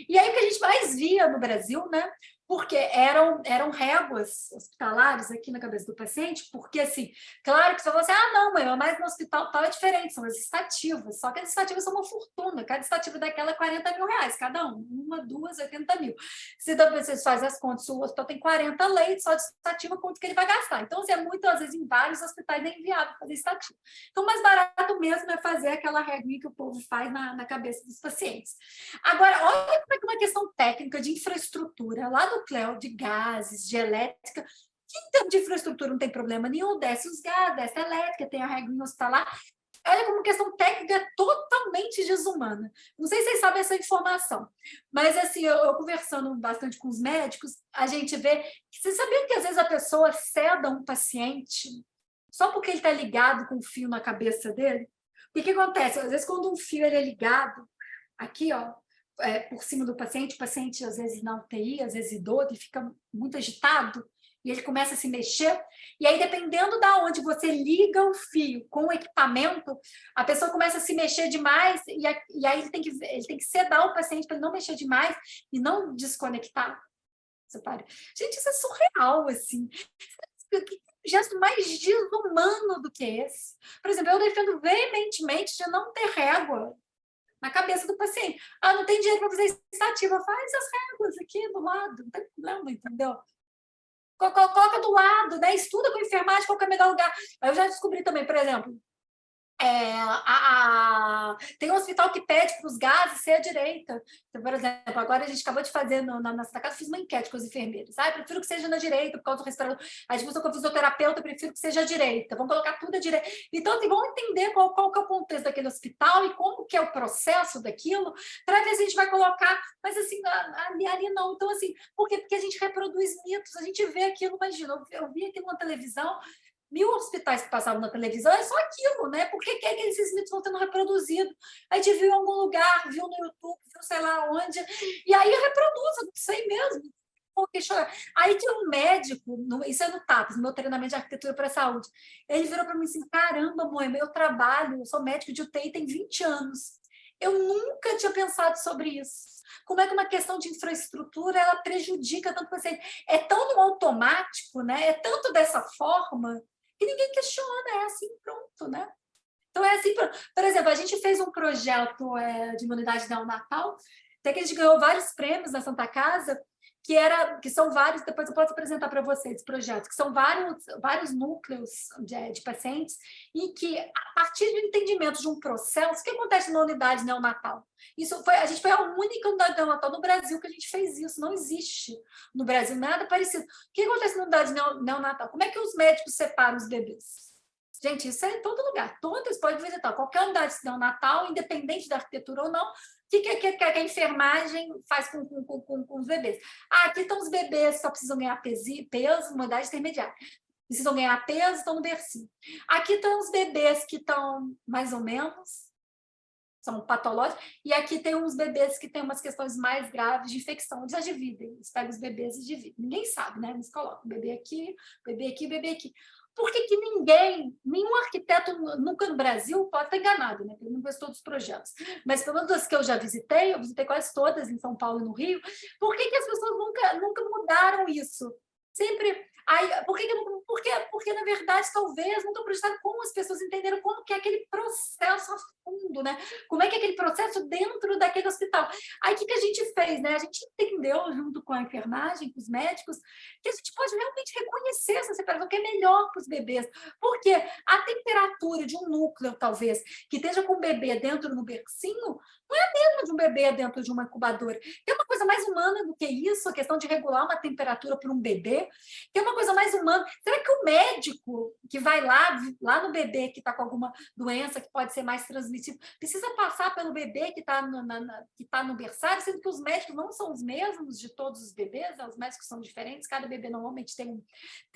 E aí o que a gente mais via no Brasil, né? Porque eram réguas hospitalares aqui na cabeça do paciente, porque, assim, claro que você falou assim, não, mãe, mas no hospital tal é diferente, são as estativas, só que as estativas são uma fortuna, cada estativa daquela é 40 mil reais, cada uma, duas, 80 mil. Se vocês fazem as contas, o hospital tem 40 leitos, só de estativa, quanto que ele vai gastar? Então, assim, é muito, às vezes, em vários hospitais é inviável fazer estativa. Então, o mais barato mesmo é fazer aquela reguinha que o povo faz na cabeça dos pacientes. Agora, olha como é que uma questão técnica de infraestrutura, lá no Cleo, de gases, de elétrica, que em termos de infraestrutura não tem problema nenhum, desce os gases, desce a elétrica, tem a reguinha hospitalar. Olha como questão técnica é totalmente desumana. Não sei se vocês sabem essa informação, mas assim, eu conversando bastante com os médicos, a gente vê que vocês sabiam que às vezes a pessoa ceda um paciente só porque ele está ligado com o fio na cabeça dele? E o que acontece? Às vezes, quando um fio ele é ligado aqui, ó, por cima do paciente, o paciente às vezes na UTI, às vezes idoso, ele fica muito agitado e ele começa a se mexer, e aí dependendo da onde você liga o fio com o equipamento, a pessoa começa a se mexer demais, e aí ele tem que sedar o paciente para ele não mexer demais e não desconectar. Gente, isso é surreal, assim. Que gesto mais desumano do que esse? Por exemplo, eu defendo veementemente de não ter régua na cabeça do paciente. Não tem dinheiro para fazer estativa, faz as réguas aqui do lado, não tem problema, entendeu? Coloca do lado, né? Estuda com enfermagem qual que é o melhor lugar. Eu já descobri também, por exemplo, tem um hospital que pede para os gases ser à direita. Então, por exemplo, agora a gente acabou de fazer na Santa Casa, fiz uma enquete com os enfermeiros. Eu prefiro que seja na direita, por causa do respirador. A gente com o fisioterapeuta, eu prefiro que seja à direita. Vamos colocar tudo à direita. Então, assim, vamos entender qual que é o contexto daquele hospital e como que é o processo daquilo, para ver se a gente vai colocar, mas assim, ali não. Então, assim, por quê? Porque a gente reproduz mitos, a gente vê aquilo, imagina, eu vi aquilo na televisão, 1000 hospitais que passavam na televisão, é só aquilo, né? Por que esses mitos vão sendo reproduzidos? A gente viu em algum lugar, viu no YouTube, viu sei lá onde, e aí reproduz, eu não sei mesmo. Aí tinha um médico, isso é no TAPS, no meu treinamento de arquitetura para a saúde, ele virou para mim assim, caramba, mãe, eu trabalho, eu sou médico de UTI tem 20 anos, eu nunca tinha pensado sobre isso. Como é que uma questão de infraestrutura ela prejudica tanto o paciente? É tão no automático, né? É tanto dessa forma que ninguém questiona, é assim, pronto, né? Então, é assim, por exemplo, a gente fez um projeto de imunidade neonatal, até que a gente ganhou vários prêmios na Santa Casa, que são vários, depois eu posso apresentar para vocês esse projeto, que são vários núcleos de pacientes, em que, a partir do entendimento de um processo, o que acontece na unidade neonatal? A gente foi a única unidade neonatal no Brasil que a gente fez isso, não existe no Brasil nada parecido. O que acontece na unidade neonatal? Como é que os médicos separam os bebês? Gente, isso é em todo lugar. Todos podem visitar. Qualquer unidade neonatal, independente da arquitetura ou não, o que a enfermagem faz com os bebês? Aqui estão os bebês que só precisam ganhar peso, uma idade intermediária. Precisam ganhar peso, estão no bercinho. Aqui estão os bebês que estão mais ou menos, são patológicos, e aqui tem uns bebês que têm umas questões mais graves de infecção, eles já dividem, eles pegam os bebês e dividem. Ninguém sabe, né? Eles colocam bebê aqui, bebê aqui, bebê aqui. Por que nenhum arquiteto nunca no Brasil pode estar enganado, né? Eu não conheço todos os projetos, mas pelo menos das que eu já visitei, eu visitei quase todas em São Paulo e no Rio, por que as pessoas nunca mudaram isso? Sempre. Porque, na verdade, talvez nunca projetado como as pessoas entenderam como que é aquele processo a fundo, né? Como é que é aquele processo dentro daquele hospital. Aí, o que a gente fez, né? A gente entendeu, junto com a enfermagem, com os médicos, que a gente pode realmente reconhecer essa separação, que é melhor para os bebês. Porque a temperatura de um núcleo, talvez, que esteja com o bebê dentro no bercinho, não é a mesma de um bebê dentro de uma incubadora. Tem uma coisa mais humana do que isso, a questão de regular uma temperatura para um bebê. Tem uma coisa mais humana. Será que o médico que vai lá no bebê que está com alguma doença que pode ser mais transmissível, precisa passar pelo bebê que está no berçário, sendo que os médicos não são os mesmos de todos os bebês, né? Os médicos são diferentes, cada bebê normalmente tem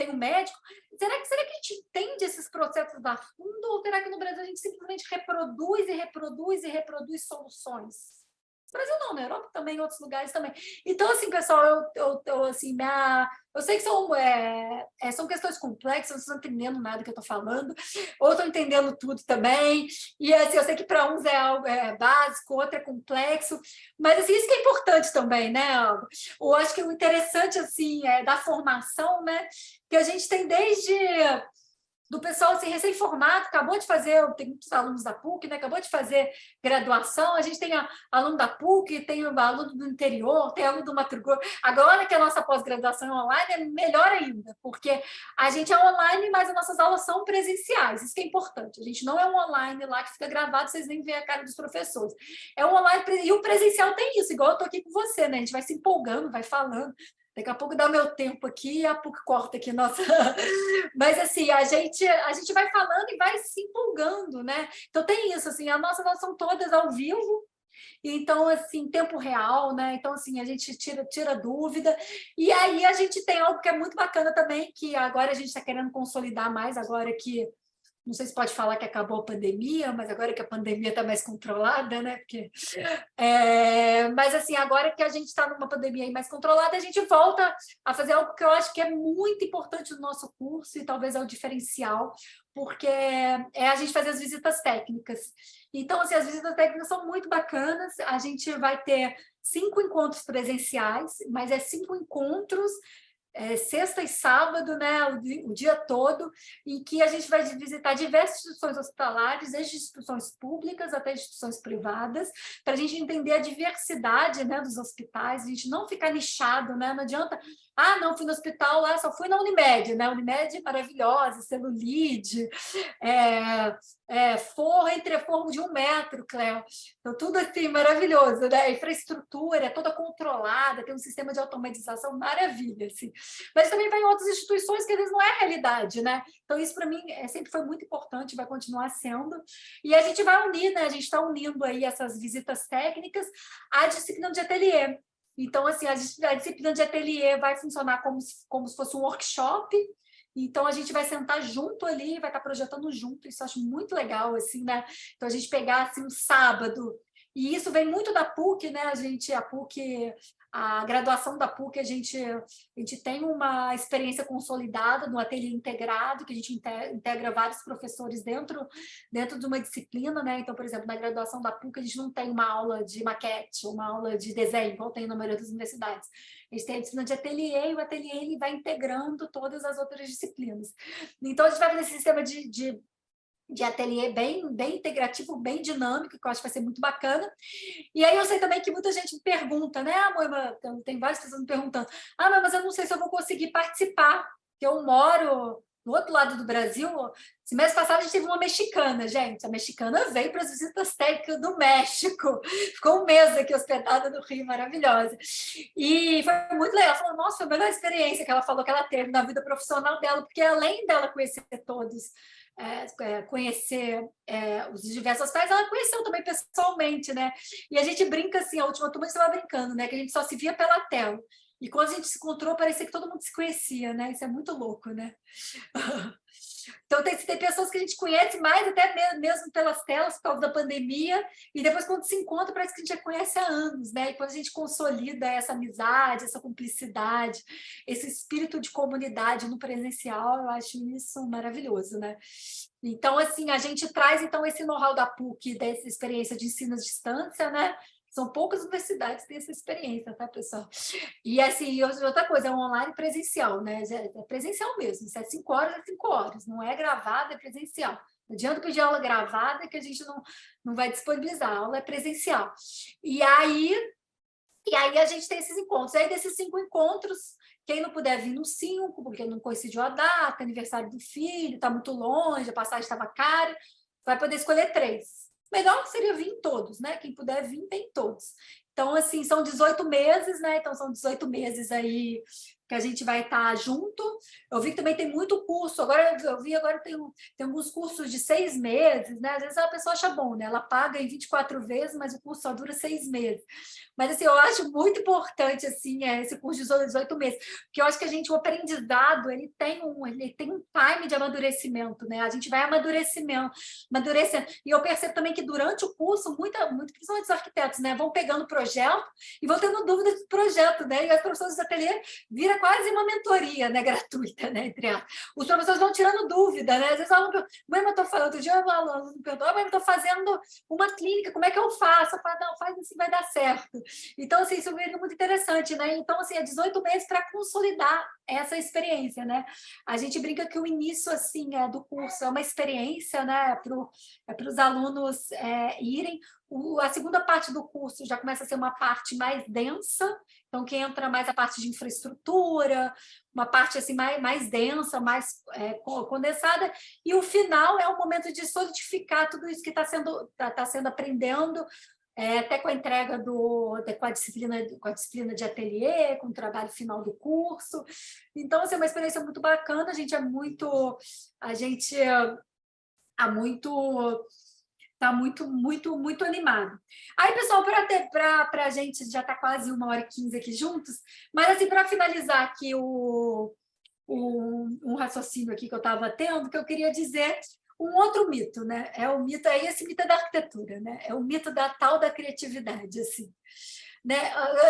um médico. Será que a gente entende esses processos a fundo, ou será que no Brasil a gente simplesmente reproduz e reproduz e reproduz soluções? Brasil não, na Europa também, em outros lugares também. Então, assim, pessoal, assim, eu sei que são questões complexas, não estão entendendo nada que eu estou falando, ou estão entendendo tudo também, e assim, eu sei que para uns é algo básico, outro é complexo, mas assim, isso que é importante também, né, Alba? Eu acho que o interessante, assim, da formação, né, que a gente tem desde do pessoal assim, recém-formado, acabou de fazer, tem muitos alunos da PUC, né? Acabou de fazer graduação, a gente tem aluno da PUC, tem aluno do interior, tem aluno do Mato Grosso. Agora que a nossa pós-graduação é online, é melhor ainda, porque a gente é online, mas as nossas aulas são presenciais, isso que é importante. A gente não é um online lá que fica gravado, vocês nem veem a cara dos professores. É um online, e o presencial tem isso, igual eu estou aqui com você, né? A gente vai se empolgando, vai falando. Daqui a pouco dá o meu tempo aqui e a PUC corta aqui, nossa. Mas assim, a gente vai falando e vai se empolgando, né? Então tem isso, assim, as nossas aulas são todas ao vivo, então, assim, tempo real, né? Então, assim, a gente tira dúvida. E aí a gente tem algo que é muito bacana também, que agora a gente está querendo consolidar mais, agora que não sei se pode falar que acabou a pandemia, mas agora que a pandemia está mais controlada, né? Porque, mas assim, agora que a gente está numa pandemia aí mais controlada, a gente volta a fazer algo que eu acho que é muito importante no nosso curso e talvez é o diferencial, porque é a gente fazer as visitas técnicas. Então, assim, as visitas técnicas são muito bacanas, a gente vai ter 5 encontros presenciais, mas 5 encontros sexta e sábado, né, o dia todo, em que a gente vai visitar diversas instituições hospitalares, desde instituições públicas até instituições privadas, para a gente entender a diversidade, né, dos hospitais, a gente não ficar nichado, né, não adianta, não fui no hospital lá, só fui na Unimed, né, Unimed maravilhosa, celulite, forro entre forro de 1 metro, Cléo. Então, tudo assim maravilhoso, né? A infraestrutura é toda controlada, tem um sistema de automatização maravilha, assim. Mas também vai em outras instituições que às vezes não é a realidade, né? Então, isso para mim sempre foi muito importante, vai continuar sendo. E a gente vai unir, né? A gente está unindo aí essas visitas técnicas à disciplina de ateliê. Então, assim, a disciplina de ateliê vai funcionar como se fosse um workshop. Então, a gente vai sentar junto ali, vai estar projetando junto, isso eu acho muito legal, assim, né? Então, a gente pegar, assim, um sábado, e isso vem muito da PUC, né? A PUC, a graduação da PUC, a gente tem uma experiência consolidada no ateliê integrado, que a gente integra vários professores dentro de uma disciplina, né? Então, por exemplo, na graduação da PUC, a gente não tem uma aula de maquete, uma aula de desenho, igual tem na maioria das universidades. A gente tem a disciplina de ateliê, e o ateliê ele vai integrando todas as outras disciplinas. Então, a gente vai fazer esse sistema de ateliê bem integrativo, bem dinâmico, que eu acho que vai ser muito bacana. E aí eu sei também que muita gente me pergunta, né, Moima? Tem várias pessoas me perguntando, mas eu não sei se eu vou conseguir participar, porque eu moro no outro lado do Brasil. Esse mês passado a gente teve uma mexicana, gente. A mexicana veio para as visitas técnicas do México. Ficou 1 mês aqui hospedada no Rio, maravilhosa. E foi muito legal. Ela falou, nossa, foi a melhor experiência que ela falou que ela teve na vida profissional dela, porque além dela conhecer todos, conhecer os diversos pais, ela conheceu também pessoalmente, né? E a gente brinca assim, a última turma estava brincando, né? Que a gente só se via pela tela. E quando a gente se encontrou, parecia que todo mundo se conhecia, né? Isso é muito louco, né? Então, tem pessoas que a gente conhece mais, até mesmo pelas telas, por causa da pandemia, e depois, quando se encontra, parece que a gente já conhece há anos, né? E quando a gente consolida essa amizade, essa cumplicidade, esse espírito de comunidade no presencial, eu acho isso maravilhoso, né? Então, assim, a gente traz então esse know-how da PUC, dessa experiência de ensino à distância, né? São poucas universidades que têm essa experiência, tá, pessoal? E assim, outra coisa, é um online presencial, né? É presencial mesmo, se é 5 horas, é 5 horas, não é gravado, é presencial. Não adianta pedir aula gravada que a gente não vai disponibilizar, a aula é presencial. E aí a gente tem esses encontros. Aí, desses 5 encontros, quem não puder vir nos 5, porque não coincidiu a data, aniversário do filho, está muito longe, a passagem estava cara, vai poder escolher 3. Melhor seria vir em todos, né? Quem puder vir, vem em todos. Então, assim, são 18 meses, né? Então, são 18 meses aí que a gente vai estar junto. Eu vi que também tem muito curso, agora tem alguns cursos de 6 meses, né? Às vezes a pessoa acha bom, né? Ela paga em 24 vezes, mas o curso só dura 6 meses. Mas assim, eu acho muito importante assim, esse curso de 18 meses, porque eu acho que o aprendizado, ele tem um time de amadurecimento, né? A gente vai amadurecendo. E eu percebo também que durante o curso, principalmente os arquitetos, né, vão pegando projeto e vão tendo dúvidas do projeto, né? E as professores do ateliê vira quase uma mentoria, né, gratuita, né, entre aspas. Os professores vão tirando dúvida, né? Às vezes o aluno pergunta, mãe, eu estou falando, outro dia o aluno me perguntou, mãe, eu estou fazendo uma clínica, como é que eu faço? Eu falo, não, faz assim, vai dar certo. Então, assim, isso é muito interessante, né? Então, assim, é 18 meses para consolidar essa experiência, né? A gente brinca que o início, assim, do curso é uma experiência, né, para os alunos irem. A segunda parte do curso já começa a ser uma parte mais densa, então que entra mais a parte de infraestrutura, uma parte assim mais densa, mais condensada, e o final é o momento de solidificar tudo isso que está sendo aprendendo, até com a entrega com a disciplina de ateliê, com o trabalho final do curso. Então, assim, é uma experiência muito bacana, a gente está muito animado. Aí, pessoal, para a gente já está quase 1h15 aqui juntos, mas assim, para finalizar aqui um raciocínio aqui que eu estava tendo, que eu queria dizer um outro mito, né? Esse mito é da arquitetura, né? É o mito da tal da criatividade, assim. Né?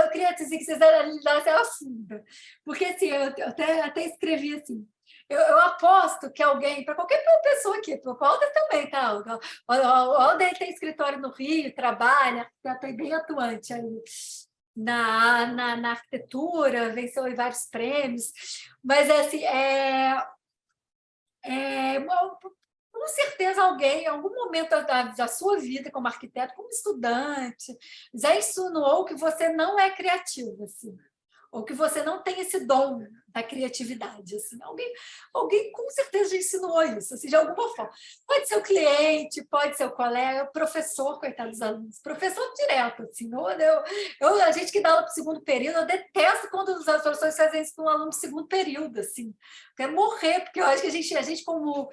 Eu queria dizer que vocês analisassem a fundo, porque assim, eu até escrevi assim, eu aposto que alguém, para qualquer pessoa aqui, para o Alder também, tá? O Alder tem escritório no Rio, trabalha, está bem atuante aí na arquitetura, venceu aí vários prêmios, mas assim, com certeza alguém, em algum momento da sua vida como arquiteto, como estudante, já insinuou que você não é criativo, assim, ou que você não tem esse dom da criatividade. Assim. Alguém com certeza já insinuou isso, assim, de alguma forma. Pode ser o cliente, pode ser o colega, o professor, coitado dos alunos, professor direto. Assim, a gente que dá aula para o segundo período, eu detesto quando os professores fazem isso com um aluno de segundo período. Assim. Quer morrer, porque eu acho que a gente como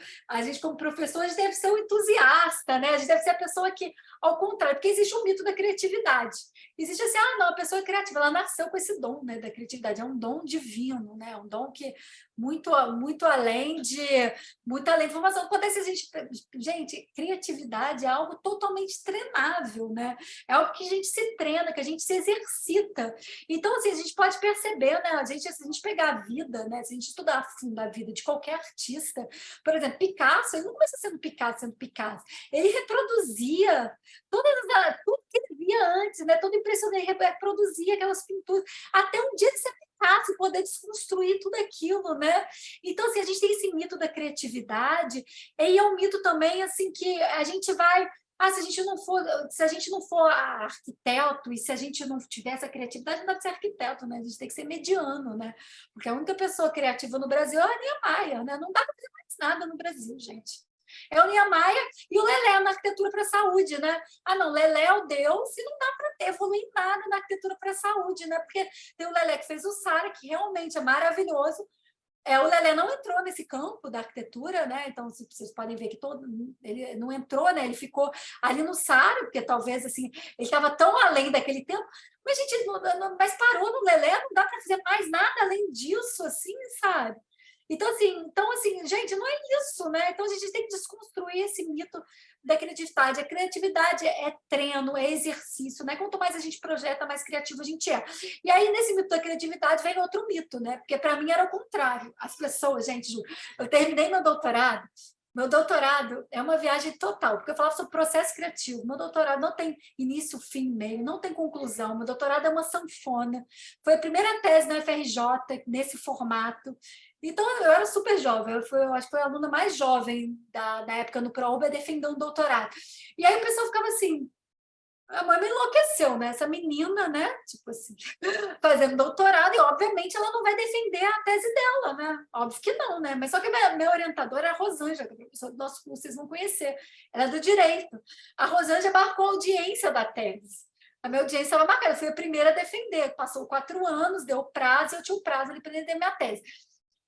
professor, a gente deve ser um entusiasta, né? A gente deve ser a pessoa que, ao contrário, porque existe um mito da criatividade. Existe assim, não, a pessoa é criativa, ela nasceu com esse dom, né, da criatividade, é um dom divino, né? É um dom que muito além de informação. Acontece gente, criatividade é algo totalmente treinável, né? É algo que a gente se treina, que a gente se exercita. Então, assim, a gente pode perceber, né? Se a gente pegar a vida, né? Se a gente estudar a fundo a vida de qualquer artista, por exemplo, Picasso, ele não começou sendo Picasso. Ele reproduzia tudo que ele via antes, né? Todo impressionante, ele reproduzia aquelas pinturas, até um dia ele se Picasso poder desconstruir tudo aquilo, né? Então, assim, a gente tem esse mito da criatividade, e é um mito também, assim, que a gente vai... se a gente não for arquiteto e se a gente não tiver essa criatividade, não dá para ser arquiteto, né? A gente tem que ser mediano, né? Porque a única pessoa criativa no Brasil é a Niemeyer, né? Não dá para fazer mais nada no Brasil, gente. É o Niemeyer e o Lelé na arquitetura para a saúde, né? Não, Lelé é o Deus e não dá para evoluir nada na arquitetura para a saúde, né? Porque tem o Lelé que fez o Sara, que realmente é maravilhoso. O Lelé não entrou nesse campo da arquitetura, né? Então, vocês podem ver que ele não entrou, né? Ele ficou ali no Sara, porque talvez assim, ele estava tão além daquele tempo, mas a gente mas parou no Lelé, não dá para fazer mais nada além disso, assim, sabe? Então, assim, gente, não é isso, né? Então, a gente tem que desconstruir esse mito da criatividade. A criatividade é treino, é exercício, né? Quanto mais a gente projeta, mais criativo a gente é. E aí, nesse mito da criatividade, vem outro mito, né? Porque, para mim, era o contrário. As pessoas, gente, eu terminei meu doutorado é uma viagem total, porque eu falava sobre processo criativo. Meu doutorado não tem início, fim, meio, não tem conclusão. Meu doutorado é uma sanfona. Foi a primeira tese na UFRJ nesse formato. Então, eu era super jovem, eu acho que foi a aluna mais jovem da época no ProUBA defendendo um doutorado. E aí o pessoal ficava assim, a mãe me enlouqueceu, né? Essa menina, né? Tipo assim, fazendo doutorado, e obviamente ela não vai defender a tese dela, né? Óbvio que não, né? Mas só que a minha orientadora é a Rosângela, que é professora do nosso curso, vocês vão conhecer. Ela é do direito. A Rosângela marcou a audiência da tese. A minha audiência era bacana, eu fui a primeira a defender, passou 4 anos, deu prazo, eu tinha um prazo ali para defender minha tese.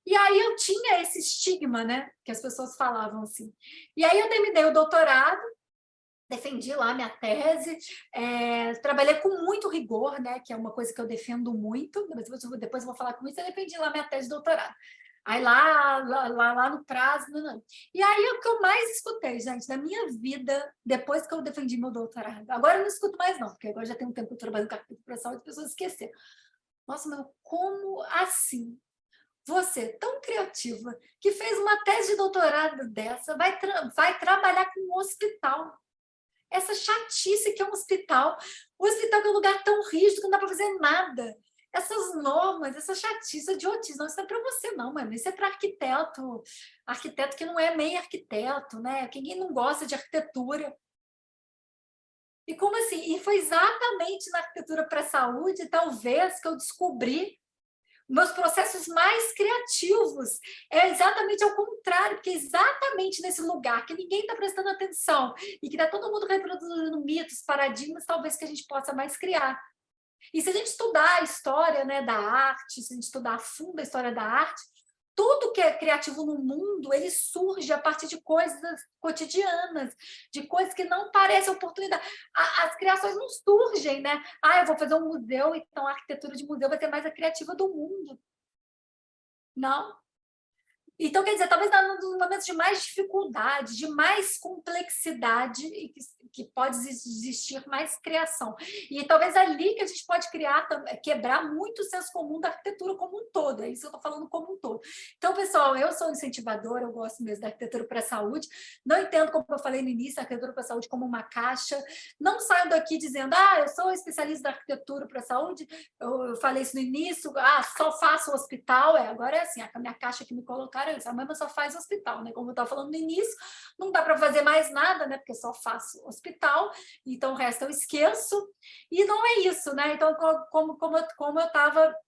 E aí eu tinha esse estigma, né, que as pessoas falavam assim. E aí eu terminei o doutorado, defendi lá minha tese, trabalhei com muito rigor, né, que é uma coisa que eu defendo muito, depois eu vou falar com isso, eu defendi lá minha tese de doutorado. Aí lá no prazo, não. E aí o que eu mais escutei, gente, na minha vida, depois que eu defendi meu doutorado, agora eu não escuto mais não, porque agora já tem um tempo que eu trabalho com arquitetura e as pessoas esqueceram. Nossa, mas como assim? Você, tão criativa, que fez uma tese de doutorado dessa, vai trabalhar com um hospital. Essa chatice que é um hospital. O hospital que é um lugar tão rígido que não dá para fazer nada. Essas normas, essa chatice, idiotice, não, isso não é para você, não, mano. Isso é para arquiteto. Arquiteto que não é meio arquiteto, né? Quem não gosta de arquitetura. E como assim? E foi exatamente na arquitetura para a saúde, talvez, que eu descobri meus processos mais criativos. É exatamente ao contrário, porque é exatamente nesse lugar que ninguém está prestando atenção e que está todo mundo reproduzindo mitos, paradigmas, talvez que a gente possa mais criar. E se a gente estudar a história, né, da arte, se a gente estudar a fundo a história da arte, tudo que é criativo no mundo, ele surge a partir de coisas cotidianas, de coisas que não parecem oportunidade. As criações não surgem, né? Ah, eu vou fazer um museu, então a arquitetura de museu vai ser mais a criativa do mundo. Não. Então, quer dizer, talvez nos momentos de mais dificuldade, de mais complexidade, que pode existir mais criação. E talvez ali que a gente pode criar, quebrar muito o senso comum da arquitetura como um todo. É isso que eu estou falando como um todo. Então, pessoal, eu sou incentivadora, eu gosto mesmo da arquitetura para a saúde. Não entendo, como eu falei no início, a arquitetura para a saúde como uma caixa. Não saio daqui dizendo, eu sou especialista da arquitetura para a saúde. Eu falei isso no início, só faço hospital. Agora é assim, a minha caixa que me colocaram, a mãe só faz hospital, né? Como eu estava falando no início, não dá para fazer mais nada, né? Porque só faço hospital, então o resto eu esqueço. E não é isso, né? Então, como eu estava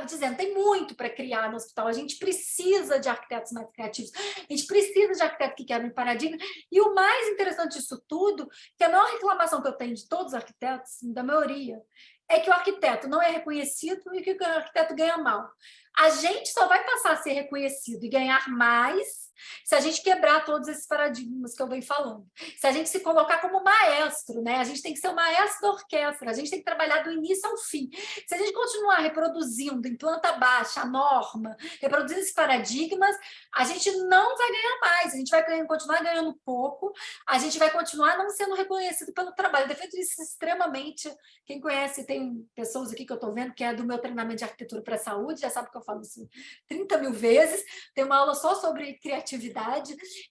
dizendo, tem muito para criar no hospital. A gente precisa de arquitetos mais criativos, a gente precisa de arquitetos que quebrem paradigma. E o mais interessante disso tudo, que a maior reclamação que eu tenho de todos os arquitetos, da maioria, é que o arquiteto não é reconhecido e que o arquiteto ganha mal. A gente só vai passar a ser reconhecido e ganhar mais se a gente quebrar todos esses paradigmas que eu venho falando. Se a gente se colocar como maestro, né? A gente tem que ser o maestro da orquestra, a gente tem que trabalhar do início ao fim. Se a gente continuar reproduzindo em planta baixa a norma, reproduzindo esses paradigmas, a gente não vai ganhar mais, a gente vai continuar ganhando pouco, a gente vai continuar não sendo reconhecido pelo trabalho. Eu defendo isso extremamente. Quem conhece, tem pessoas aqui que eu estou vendo que é do meu treinamento de arquitetura para a saúde, já sabe que eu falo isso 30 mil vezes, tem uma aula só sobre criatividade,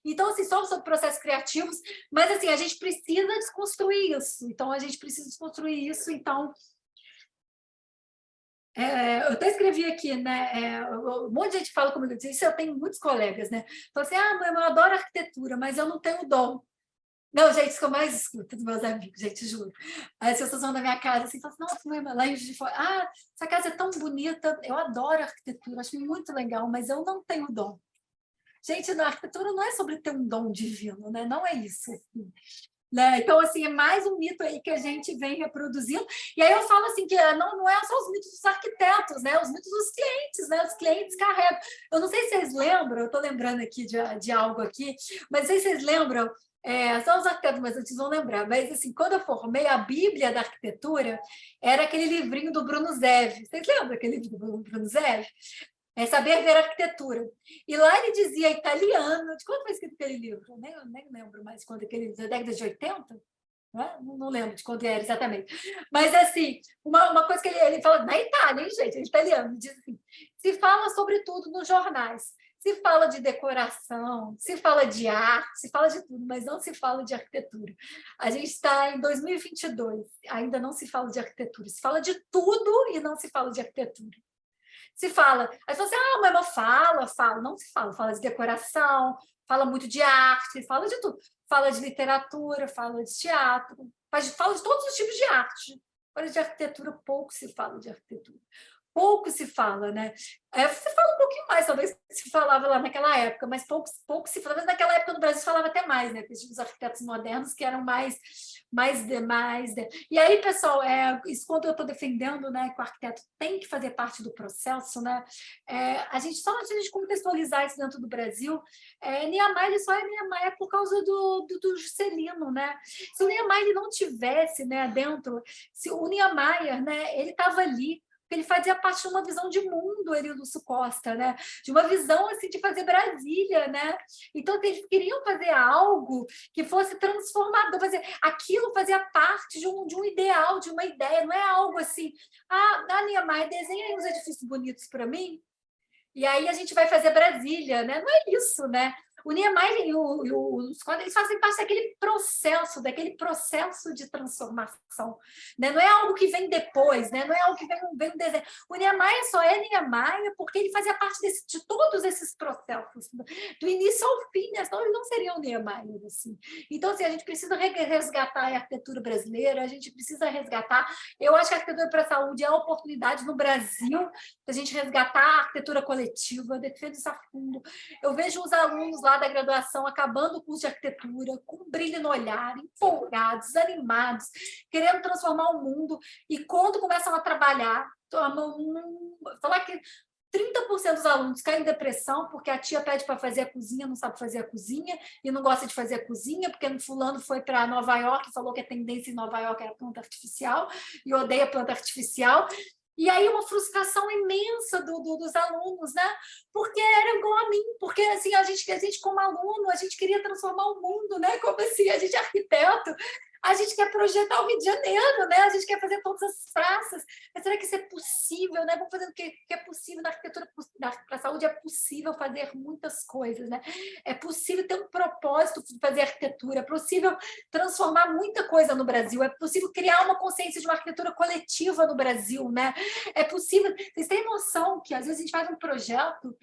então assim, só sobre processos criativos, mas assim, a gente precisa desconstruir isso, então eu até escrevi aqui, né? Um monte de gente fala comigo, isso eu tenho muitos colegas, né? Falam assim, mãe, eu adoro arquitetura, mas eu não tenho dom. Não, gente, isso que eu mais escuto dos meus amigos, gente, juro. As pessoas vão na minha casa assim, falam assim, nossa, mãe, lá em Juiz de Fora, essa casa é tão bonita, eu adoro arquitetura, acho muito legal, mas eu não tenho dom. Gente, na arquitetura não é sobre ter um dom divino, né? Não é isso. Assim, né? Então, assim, é mais um mito aí que a gente vem reproduzindo. E aí eu falo assim, que não é só os mitos dos arquitetos, né? Os mitos dos clientes, né? Os clientes carregam. Eu não sei se vocês lembram, eu estou lembrando aqui de algo aqui, mas não sei se vocês lembram, só os arquitetos, mas vocês vão lembrar. Mas, assim, quando eu formei a Bíblia da Arquitetura, era aquele livrinho do Bruno Zev. Vocês lembram aquele livro do Bruno Zev? Saber ver arquitetura. E lá ele dizia italiano. De quando foi escrito aquele livro? Eu nem lembro mais quando aquele livro, da década de 80? Não lembro de quando era exatamente. Mas, assim, uma coisa que ele fala, na Itália, hein, gente? É italiano. Diz assim, se fala sobre tudo nos jornais. Se fala de decoração, se fala de arte, se fala de tudo, mas não se fala de arquitetura. A gente está em 2022, ainda não se fala de arquitetura. Se fala de tudo e não se fala de arquitetura. Se fala, aí você fala assim, mas não fala, não se fala de decoração, fala muito de arte, fala de tudo, fala de literatura, fala de teatro, fala de todos os tipos de arte. Agora, de arquitetura, pouco se fala de arquitetura. pouco se fala, né? Se fala um pouquinho mais, talvez se falava lá naquela época, mas pouco se fala. Mas naquela época no Brasil se falava até mais, né? Porque tinha os arquitetos modernos que eram E aí, pessoal, isso quando eu estou defendendo, né, que o arquiteto tem que fazer parte do processo, né? Só a gente contextualizar isso dentro do Brasil, Niemeyer ele só é Niemeyer por causa do Juscelino, né? Se o Niemeyer ele não tivesse, né, dentro, se o Niemeyer, né, ele estava ali ele fazia parte de uma visão de mundo, ele, Lúcio Costa, né? De uma visão assim de fazer Brasília, né? Então eles queriam fazer algo que fosse transformador, aquilo fazia parte de um ideal, de uma ideia, não é algo assim, Niemeyer, desenha aí uns edifícios bonitos para mim, e aí a gente vai fazer Brasília, né? Não é isso, né? O Niemeyer e o Scott, eles fazem parte daquele processo de transformação, né? Não é algo que vem depois, né? Não é algo que vem um desenho. O Niemeyer só é Niemeyer porque ele fazia parte de todos esses processos, do início ao fim, né? Senão ele não seria o Niemeyer, assim. Então, assim, a gente precisa resgatar a arquitetura brasileira, a gente precisa resgatar. Eu acho que a arquitetura para a saúde é a oportunidade no Brasil da gente resgatar a arquitetura coletiva, eu defendo isso a fundo. Eu vejo os alunos lá da graduação acabando o curso de arquitetura, com um brilho no olhar, empolgados, animados, querendo transformar o mundo, e quando começam a trabalhar, falar que 30% dos alunos caem em depressão porque a tia pede para fazer a cozinha, não sabe fazer a cozinha, e não gosta de fazer a cozinha, porque fulano foi para Nova York e falou que a tendência em Nova York era planta artificial, e odeia planta artificial. E aí uma frustração imensa dos alunos, né? Porque era igual a mim, porque assim, a gente como aluno, a gente queria transformar o mundo, né? Como assim, a gente é arquiteto, a gente quer projetar o Rio de Janeiro, né? A gente quer fazer todas as praças. Mas será que isso é possível, né? Vamos fazer o que é possível na arquitetura, para a saúde é possível fazer muitas coisas, né? É possível ter um propósito de fazer arquitetura, é possível transformar muita coisa no Brasil, é possível criar uma consciência de uma arquitetura coletiva no Brasil, né? É possível. Vocês têm noção que às vezes a gente faz um projeto,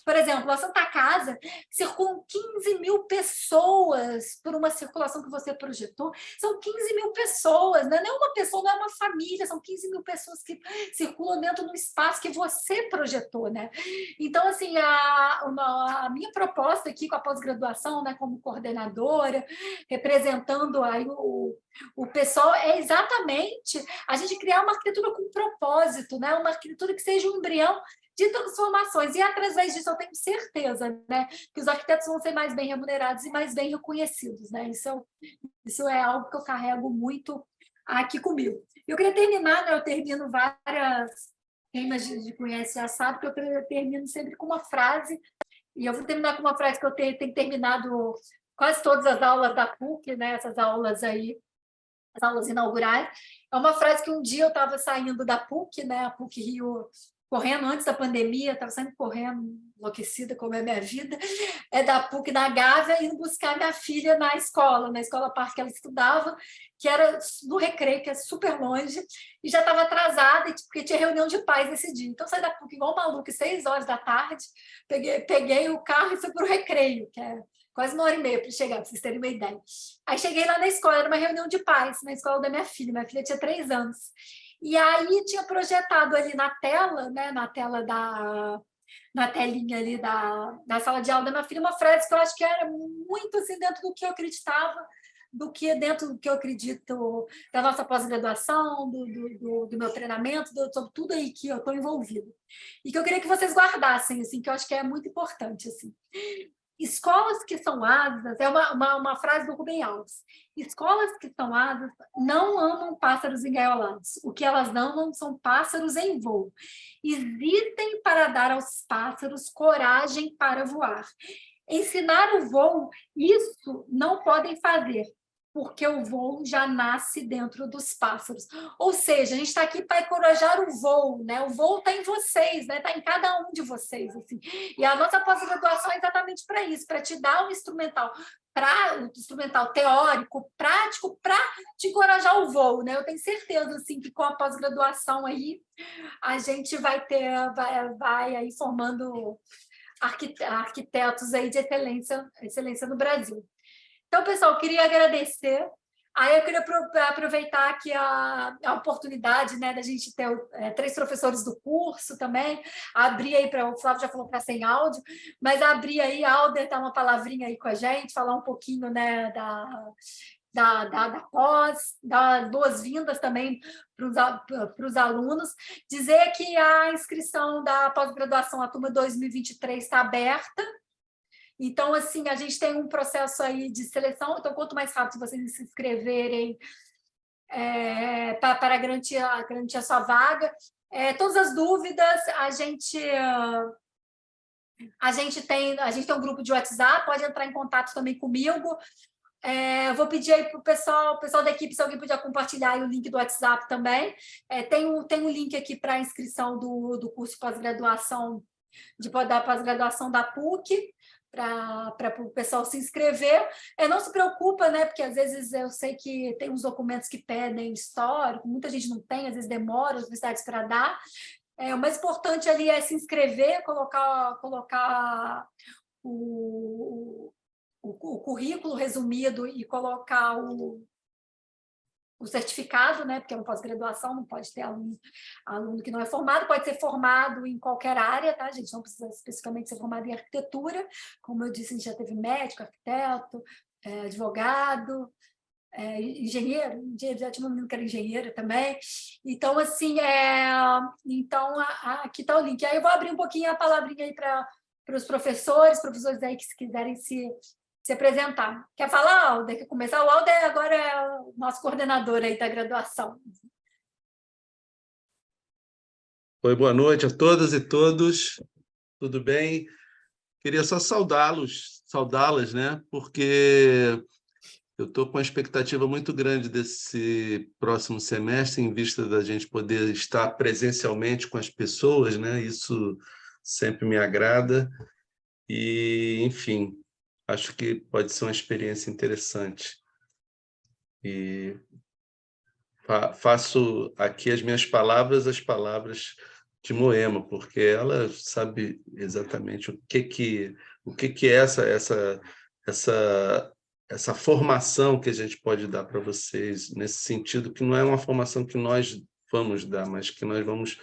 por exemplo, a Santa Casa, circulam 15 mil pessoas por uma circulação que você projetou. São 15 mil pessoas, né? Não é uma pessoa, não é uma família, são 15 mil pessoas que circulam dentro do espaço que você projetou, né? Então, assim, a minha proposta aqui com a pós-graduação, né, como coordenadora, representando aí o pessoal, é exatamente a gente criar uma arquitetura com propósito, né? Uma arquitetura que seja um embrião de transformações. E, através disso, eu tenho certeza, né, que os arquitetos vão ser mais bem remunerados e mais bem reconhecidos, né? Isso é algo que eu carrego muito aqui comigo. Eu queria terminar, né? Eu termino várias... Quem me conhece já sabe que eu termino sempre com uma frase, e eu vou terminar com uma frase que eu tenho terminado quase todas as aulas da PUC, né? Essas aulas aí, as aulas inaugurais. É uma frase que um dia eu estava saindo da PUC, né? A PUC Rio, correndo antes da pandemia, estava sempre correndo, enlouquecida como é a minha vida, da PUC na Gávea, indo buscar minha filha na escola parte que ela estudava, que era no Recreio, que é super longe, e já estava atrasada, porque tinha reunião de pais nesse dia. Então, saí da PUC igual maluca, 6 horas da tarde, peguei o carro e fui para o Recreio, que é quase 1h30 para chegar, para vocês terem uma ideia. Aí cheguei lá na escola, era uma reunião de pais, na escola da minha filha tinha 3 anos. E aí tinha projetado ali na tela, né, na telinha ali da sala de aula da minha filha, uma frase que eu acho que era muito assim dentro do que eu acreditava, do que dentro do que eu acredito da nossa pós-graduação, do meu treinamento, sobre tudo aí que eu estou envolvida. E que eu queria que vocês guardassem, assim, que eu acho que é muito importante, assim. Escolas que são ávidas, é uma frase do Rubem Alves, escolas que são ávidas não amam pássaros engaiolados, o que elas amam são pássaros em voo. Existem para dar aos pássaros coragem para voar. Ensinar o voo, isso não podem fazer, porque o voo já nasce dentro dos pássaros. Ou seja, a gente está aqui para encorajar o voo, né? O voo está em vocês, né? Está em cada um de vocês, assim. E a nossa pós-graduação é exatamente para isso, para te dar um instrumental teórico, prático, para te encorajar o voo, né? Eu tenho certeza, assim, que com a pós-graduação aí, a gente vai aí formando arquitetos aí de excelência no Brasil. Então, pessoal, queria agradecer Aí eu queria aproveitar aqui a oportunidade, né, da gente ter 3 professores do curso também, abrir aí para o Flávio já falou para sem áudio, mas abrir aí, Alder, dar uma palavrinha aí com a gente, falar um pouquinho, né, da pós, dar boas-vindas também para os alunos, dizer que a inscrição da pós-graduação, a turma 2023 está aberta. Então, assim, a gente tem um processo aí de seleção, então, quanto mais rápido vocês se inscreverem para garantir a sua vaga. Todas as dúvidas, a gente tem um grupo de WhatsApp, pode entrar em contato também comigo. Vou pedir aí para o pessoal da equipe, se alguém puder compartilhar aí o link do WhatsApp também. Tem um link aqui para a inscrição do curso de pós-graduação, da pós-graduação da PUC, para o pessoal se inscrever. Não se preocupa, né? Porque às vezes eu sei que tem uns documentos que pedem histórico, muita gente não tem, às vezes demora as universidades para dar. O mais importante ali é se inscrever, colocar o currículo resumido e colocar o certificado, né? Porque é uma pós-graduação, não pode ter aluno que não é formado, pode ser formado em qualquer área, tá, gente? Não precisa especificamente ser formado em arquitetura, como eu disse, a gente já teve médico, arquiteto, advogado, engenheiro, já tinha um menino que era engenheiro também. Então, assim, então, aqui está o link. Aí eu vou abrir um pouquinho a palavrinha aí para os professores aí que se quiserem se apresentar. Quer falar, Alder? Quer começar? O Alder agora é o nosso coordenador aí da graduação. Oi, boa noite a todas e todos. Tudo bem? Queria só saudá-las, né? Porque eu estou com uma expectativa muito grande desse próximo semestre, em vista da gente poder estar presencialmente com as pessoas, né? Isso sempre me agrada. E, enfim, acho que pode ser uma experiência interessante. E faço aqui as minhas palavras, as palavras de Moema, porque ela sabe exatamente o que é essa formação que a gente pode dar para vocês, nesse sentido que não é uma formação que nós vamos dar, mas que nós vamos,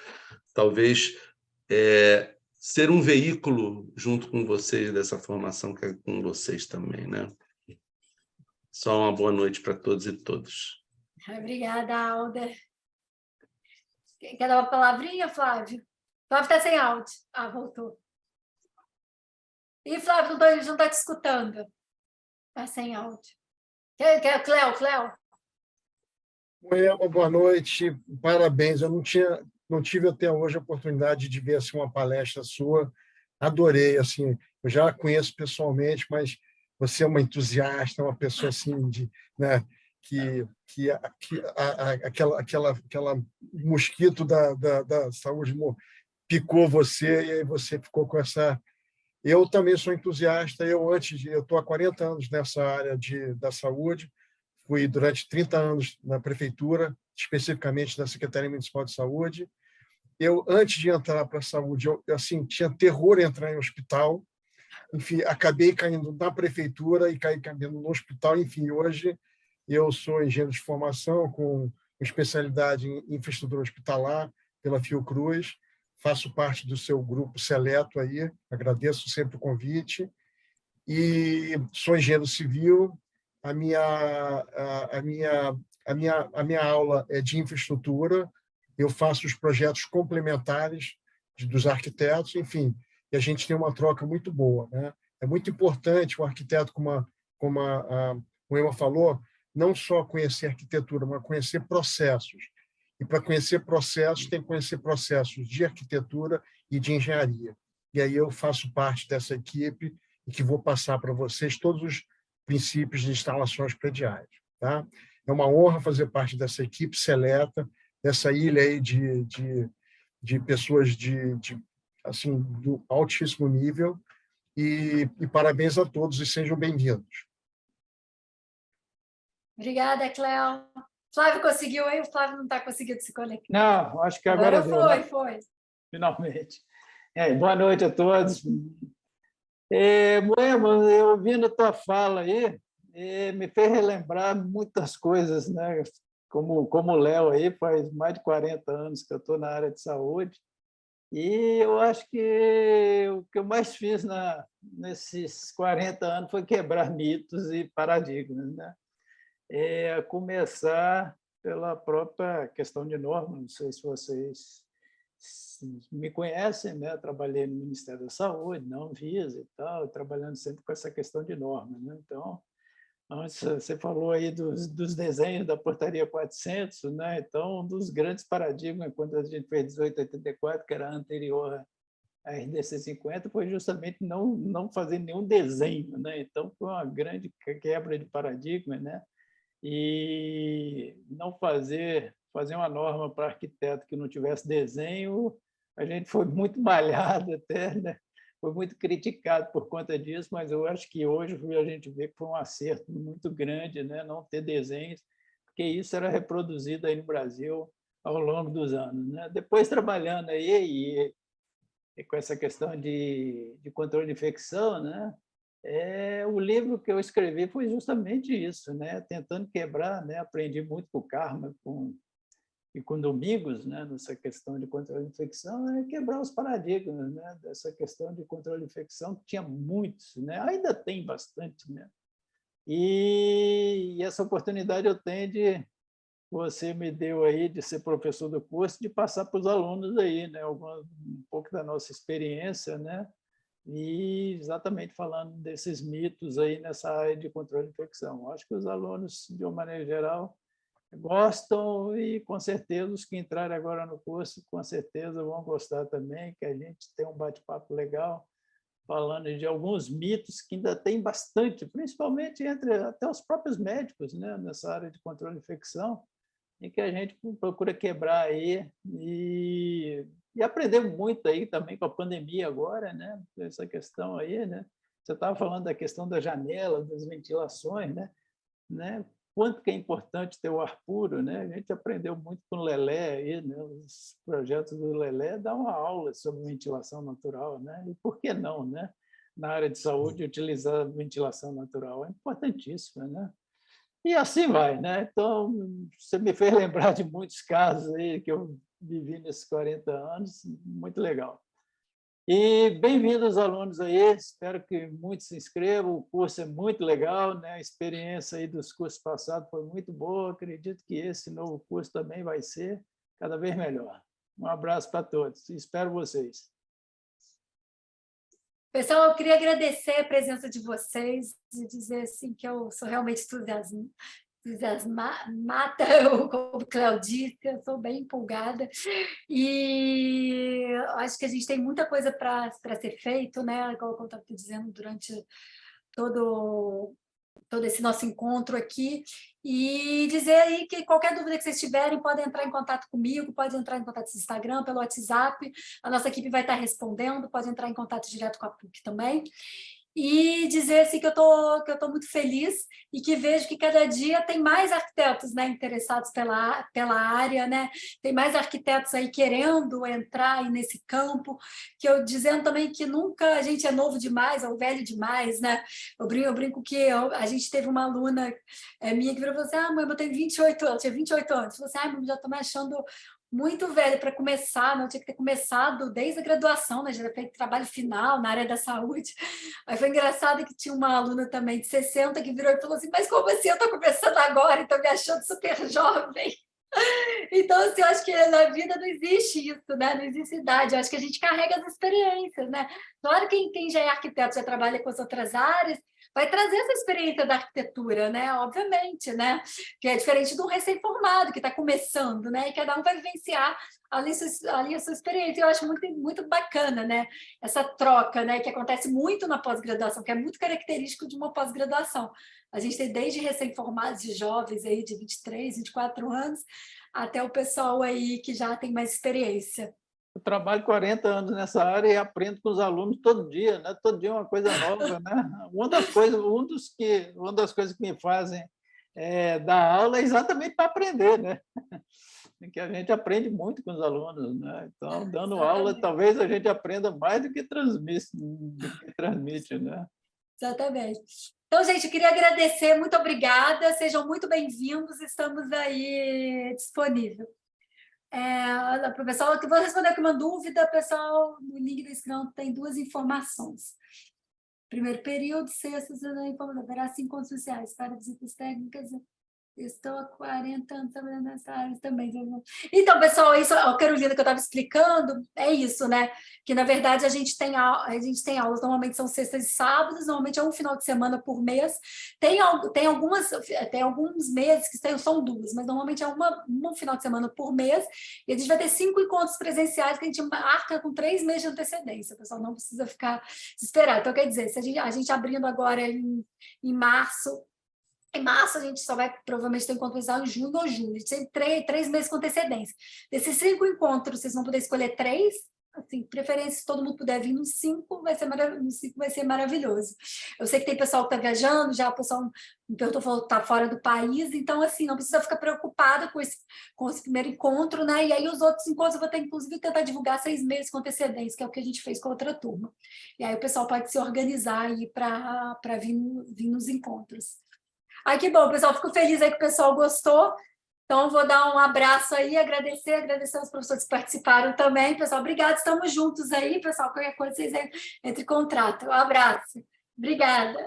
talvez, ser um veículo junto com vocês dessa formação que é com vocês também, né? Só uma boa noite para todos e todas. Obrigada, Alder. Quer dar uma palavrinha, Flávio? Flávio está sem áudio. Voltou. E Flávio, não está te escutando. Está sem áudio. Cléo? Boa noite, parabéns. Eu não tive até hoje a oportunidade de ver assim, uma palestra sua. Adorei, assim, eu já a conheço pessoalmente, mas você é uma entusiasta, uma pessoa assim né, aquela mosquito da saúde picou você e aí você ficou com essa. Eu também sou entusiasta. Eu estou há 40 anos nessa área da saúde. Fui durante 30 anos na prefeitura, especificamente na Secretaria Municipal de Saúde. Eu, antes de entrar para a saúde, eu assim, tinha terror em entrar em hospital. Enfim, acabei caindo na prefeitura e caí caindo no hospital. Enfim, hoje eu sou engenheiro de formação com especialidade em infraestrutura hospitalar pela Fiocruz. Faço parte do seu grupo seleto aí. Agradeço sempre o convite. E sou engenheiro civil. A minha aula é de infraestrutura, eu faço os projetos complementares dos arquitetos, enfim, e a gente tem uma troca muito boa, né? É muito importante o arquiteto, como a Moema falou, não só conhecer arquitetura, mas conhecer processos. E para conhecer processos, tem que conhecer processos de arquitetura e de engenharia. E aí eu faço parte dessa equipe e que vou passar para vocês todos os princípios de instalações prediais. Tá? É uma honra fazer parte dessa equipe seleta, dessa ilha aí de pessoas assim, do altíssimo nível, e parabéns a todos e sejam bem-vindos. Obrigada, Cléo. Flávio conseguiu aí? O Flávio não está conseguindo se conectar. Não, acho que agora deu, foi, né? foi. Finalmente. Boa noite a todos. Moema, eu ouvindo a tua fala aí, me fez relembrar muitas coisas, né? Como o Léo aí, faz mais de 40 anos que eu estou na área de saúde, e eu acho que o que eu mais fiz nesses 40 anos foi quebrar mitos e paradigmas, né? Começar pela própria questão de norma. Não sei se vocês me conhecem, né? Trabalhei no Ministério da Saúde, na Anvisa e tal, trabalhando sempre com essa questão de norma, né? Então, antes você falou aí dos desenhos da Portaria 400, né? Então, um dos grandes paradigmas, quando a gente fez 1884, que era anterior à RDC 50, foi justamente não fazer nenhum desenho, né? Então, foi uma grande quebra de paradigma, né? E não fazer uma norma para arquiteto que não tivesse desenho, a gente foi muito malhado até, né? Foi muito criticado por conta disso, mas eu acho que hoje a gente vê que foi um acerto muito grande, né? Não ter desenhos, porque isso era reproduzido aí no Brasil ao longo dos anos, né? Depois, trabalhando aí e com essa questão de controle de infecção, né? O livro que eu escrevi foi justamente isso, né? Tentando quebrar, né? Aprendi muito com o Karma e com Domingos, né? Nessa questão de controle de infecção, quebrar os paradigmas, né? Dessa questão de controle de infecção, que tinha muitos, né? Ainda tem bastante, né? E essa oportunidade eu tenho você me deu aí de ser professor do curso, de passar para os alunos aí, né? Um pouco da nossa experiência, né? E exatamente falando desses mitos aí nessa área de controle de infecção. Acho que os alunos, de uma maneira geral, gostam e, com certeza, os que entrarem agora no curso, com certeza vão gostar também, que a gente tem um bate-papo legal, falando de alguns mitos que ainda tem bastante, principalmente entre até os próprios médicos, né, nessa área de controle de infecção, e que a gente procura quebrar aí e aprender muito aí também com a pandemia agora, né? Essa questão aí, né? Você estava falando da questão da janela, das ventilações, né? Quanto que é importante ter o ar puro, né? A gente aprendeu muito com o Lelé aí, né? Os projetos do Lelé dão uma aula sobre ventilação natural, né? E por que não, né? Na área de saúde, utilizar a ventilação natural é importantíssimo, né? E assim vai, né? Então, você me fez lembrar de muitos casos aí que eu vivi nesses 40 anos, muito legal. E bem-vindos, alunos aí, espero que muitos se inscrevam, o curso é muito legal, né? A experiência aí dos cursos passados foi muito boa, acredito que esse novo curso também vai ser cada vez melhor. Um abraço para todos, espero vocês. Pessoal, eu queria agradecer a presença de vocês e dizer assim, que eu sou realmente entusiasmada, como o Cléo disse, eu sou bem empolgada. E acho que a gente tem muita coisa para ser feito, né? Como eu estava dizendo durante todo esse nosso encontro aqui, e dizer aí que qualquer dúvida que vocês tiverem, podem entrar em contato comigo, podem entrar em contato no Instagram, pelo WhatsApp, a nossa equipe vai estar respondendo, pode entrar em contato direto com a PUC também. E dizer assim, que eu tô muito feliz e que vejo que cada dia tem mais arquitetos, né, interessados pela área, né? Tem mais arquitetos aí querendo entrar aí nesse campo, que eu dizendo também que nunca a gente é novo demais ou velho demais, né? Eu brinco que a gente teve uma aluna minha que virou e falou assim: ah, mãe, eu tenho 28 anos, tinha 28 anos. Falou assim: ah, mãe, já estou me achando muito velho para começar, não tinha que ter começado desde a graduação, né? Já tinha feito trabalho final na área da saúde. Aí foi engraçado que tinha uma aluna também de 60 que virou e falou assim: mas como assim eu estou começando agora, então me achando super jovem? Então, assim, eu acho que na vida não existe isso, né? Não existe idade, eu acho que a gente carrega as experiências, né? Claro que quem já é arquiteto, já trabalha com as outras áreas, vai trazer essa experiência da arquitetura, né? Obviamente, né? Que é diferente de um recém-formado que está começando, né? E cada um vai vivenciar ali a sua experiência. Eu acho muito, muito bacana, né? Essa troca, né? Que acontece muito na pós-graduação, que é muito característico de uma pós-graduação. A gente tem desde recém-formados, de jovens aí de 23, 24 anos, até o pessoal aí que já tem mais experiência. Eu trabalho 40 anos nessa área e aprendo com os alunos todo dia, né? Todo dia é uma coisa nova, né? Uma das coisas que me fazem dar aula é exatamente para aprender, né? Que a gente aprende muito com os alunos, né? Então, dando aula, talvez a gente aprenda mais do que transmite, né? Exatamente. Então, gente, eu queria agradecer, muito obrigada, sejam muito bem-vindos, estamos aí disponíveis. Para o pessoal, que vou responder aqui uma dúvida, pessoal, no link da inscrição tem 2 informações. Primeiro período, sexta, haverá 5 encontros sociais para visitas técnicas. Estou há 40 anos trabalhando nessa área também. Então, pessoal, isso, a Carolina que eu estava explicando, é isso, né? Que, na verdade, a gente tem aulas, normalmente são sextas e sábados, normalmente é um final de semana por mês. Tem alguns meses que são 2, mas normalmente é um final de semana por mês, e a gente vai ter 5 encontros presenciais que a gente marca com 3 meses de antecedência, o pessoal não precisa ficar desesperado. Então, quer dizer, se a gente abrindo agora em março, em março, a gente só vai provavelmente ter encontro presencial em junho ou julho. A gente tem 3 meses com antecedência. Desses 5 encontros, vocês vão poder escolher 3. Assim, preferência, se todo mundo puder vir nos 5, vai ser maravilhoso. Eu sei que tem pessoal que está viajando, já o pessoal me perguntou, falou que está fora do país, então, assim, não precisa ficar preocupada com esse primeiro encontro, né? E aí, os outros encontros eu vou ter, inclusive, tentar divulgar 6 meses com antecedência, que é o que a gente fez com a outra turma. E aí, o pessoal pode se organizar aí para vir nos encontros. Ai, que bom, pessoal. Fico feliz aí que o pessoal gostou. Então, vou dar um abraço aí, agradecer aos professores que participaram também. Pessoal, obrigada. Estamos juntos aí, pessoal. Qualquer coisa, vocês entrem em contato. Um abraço. Obrigada.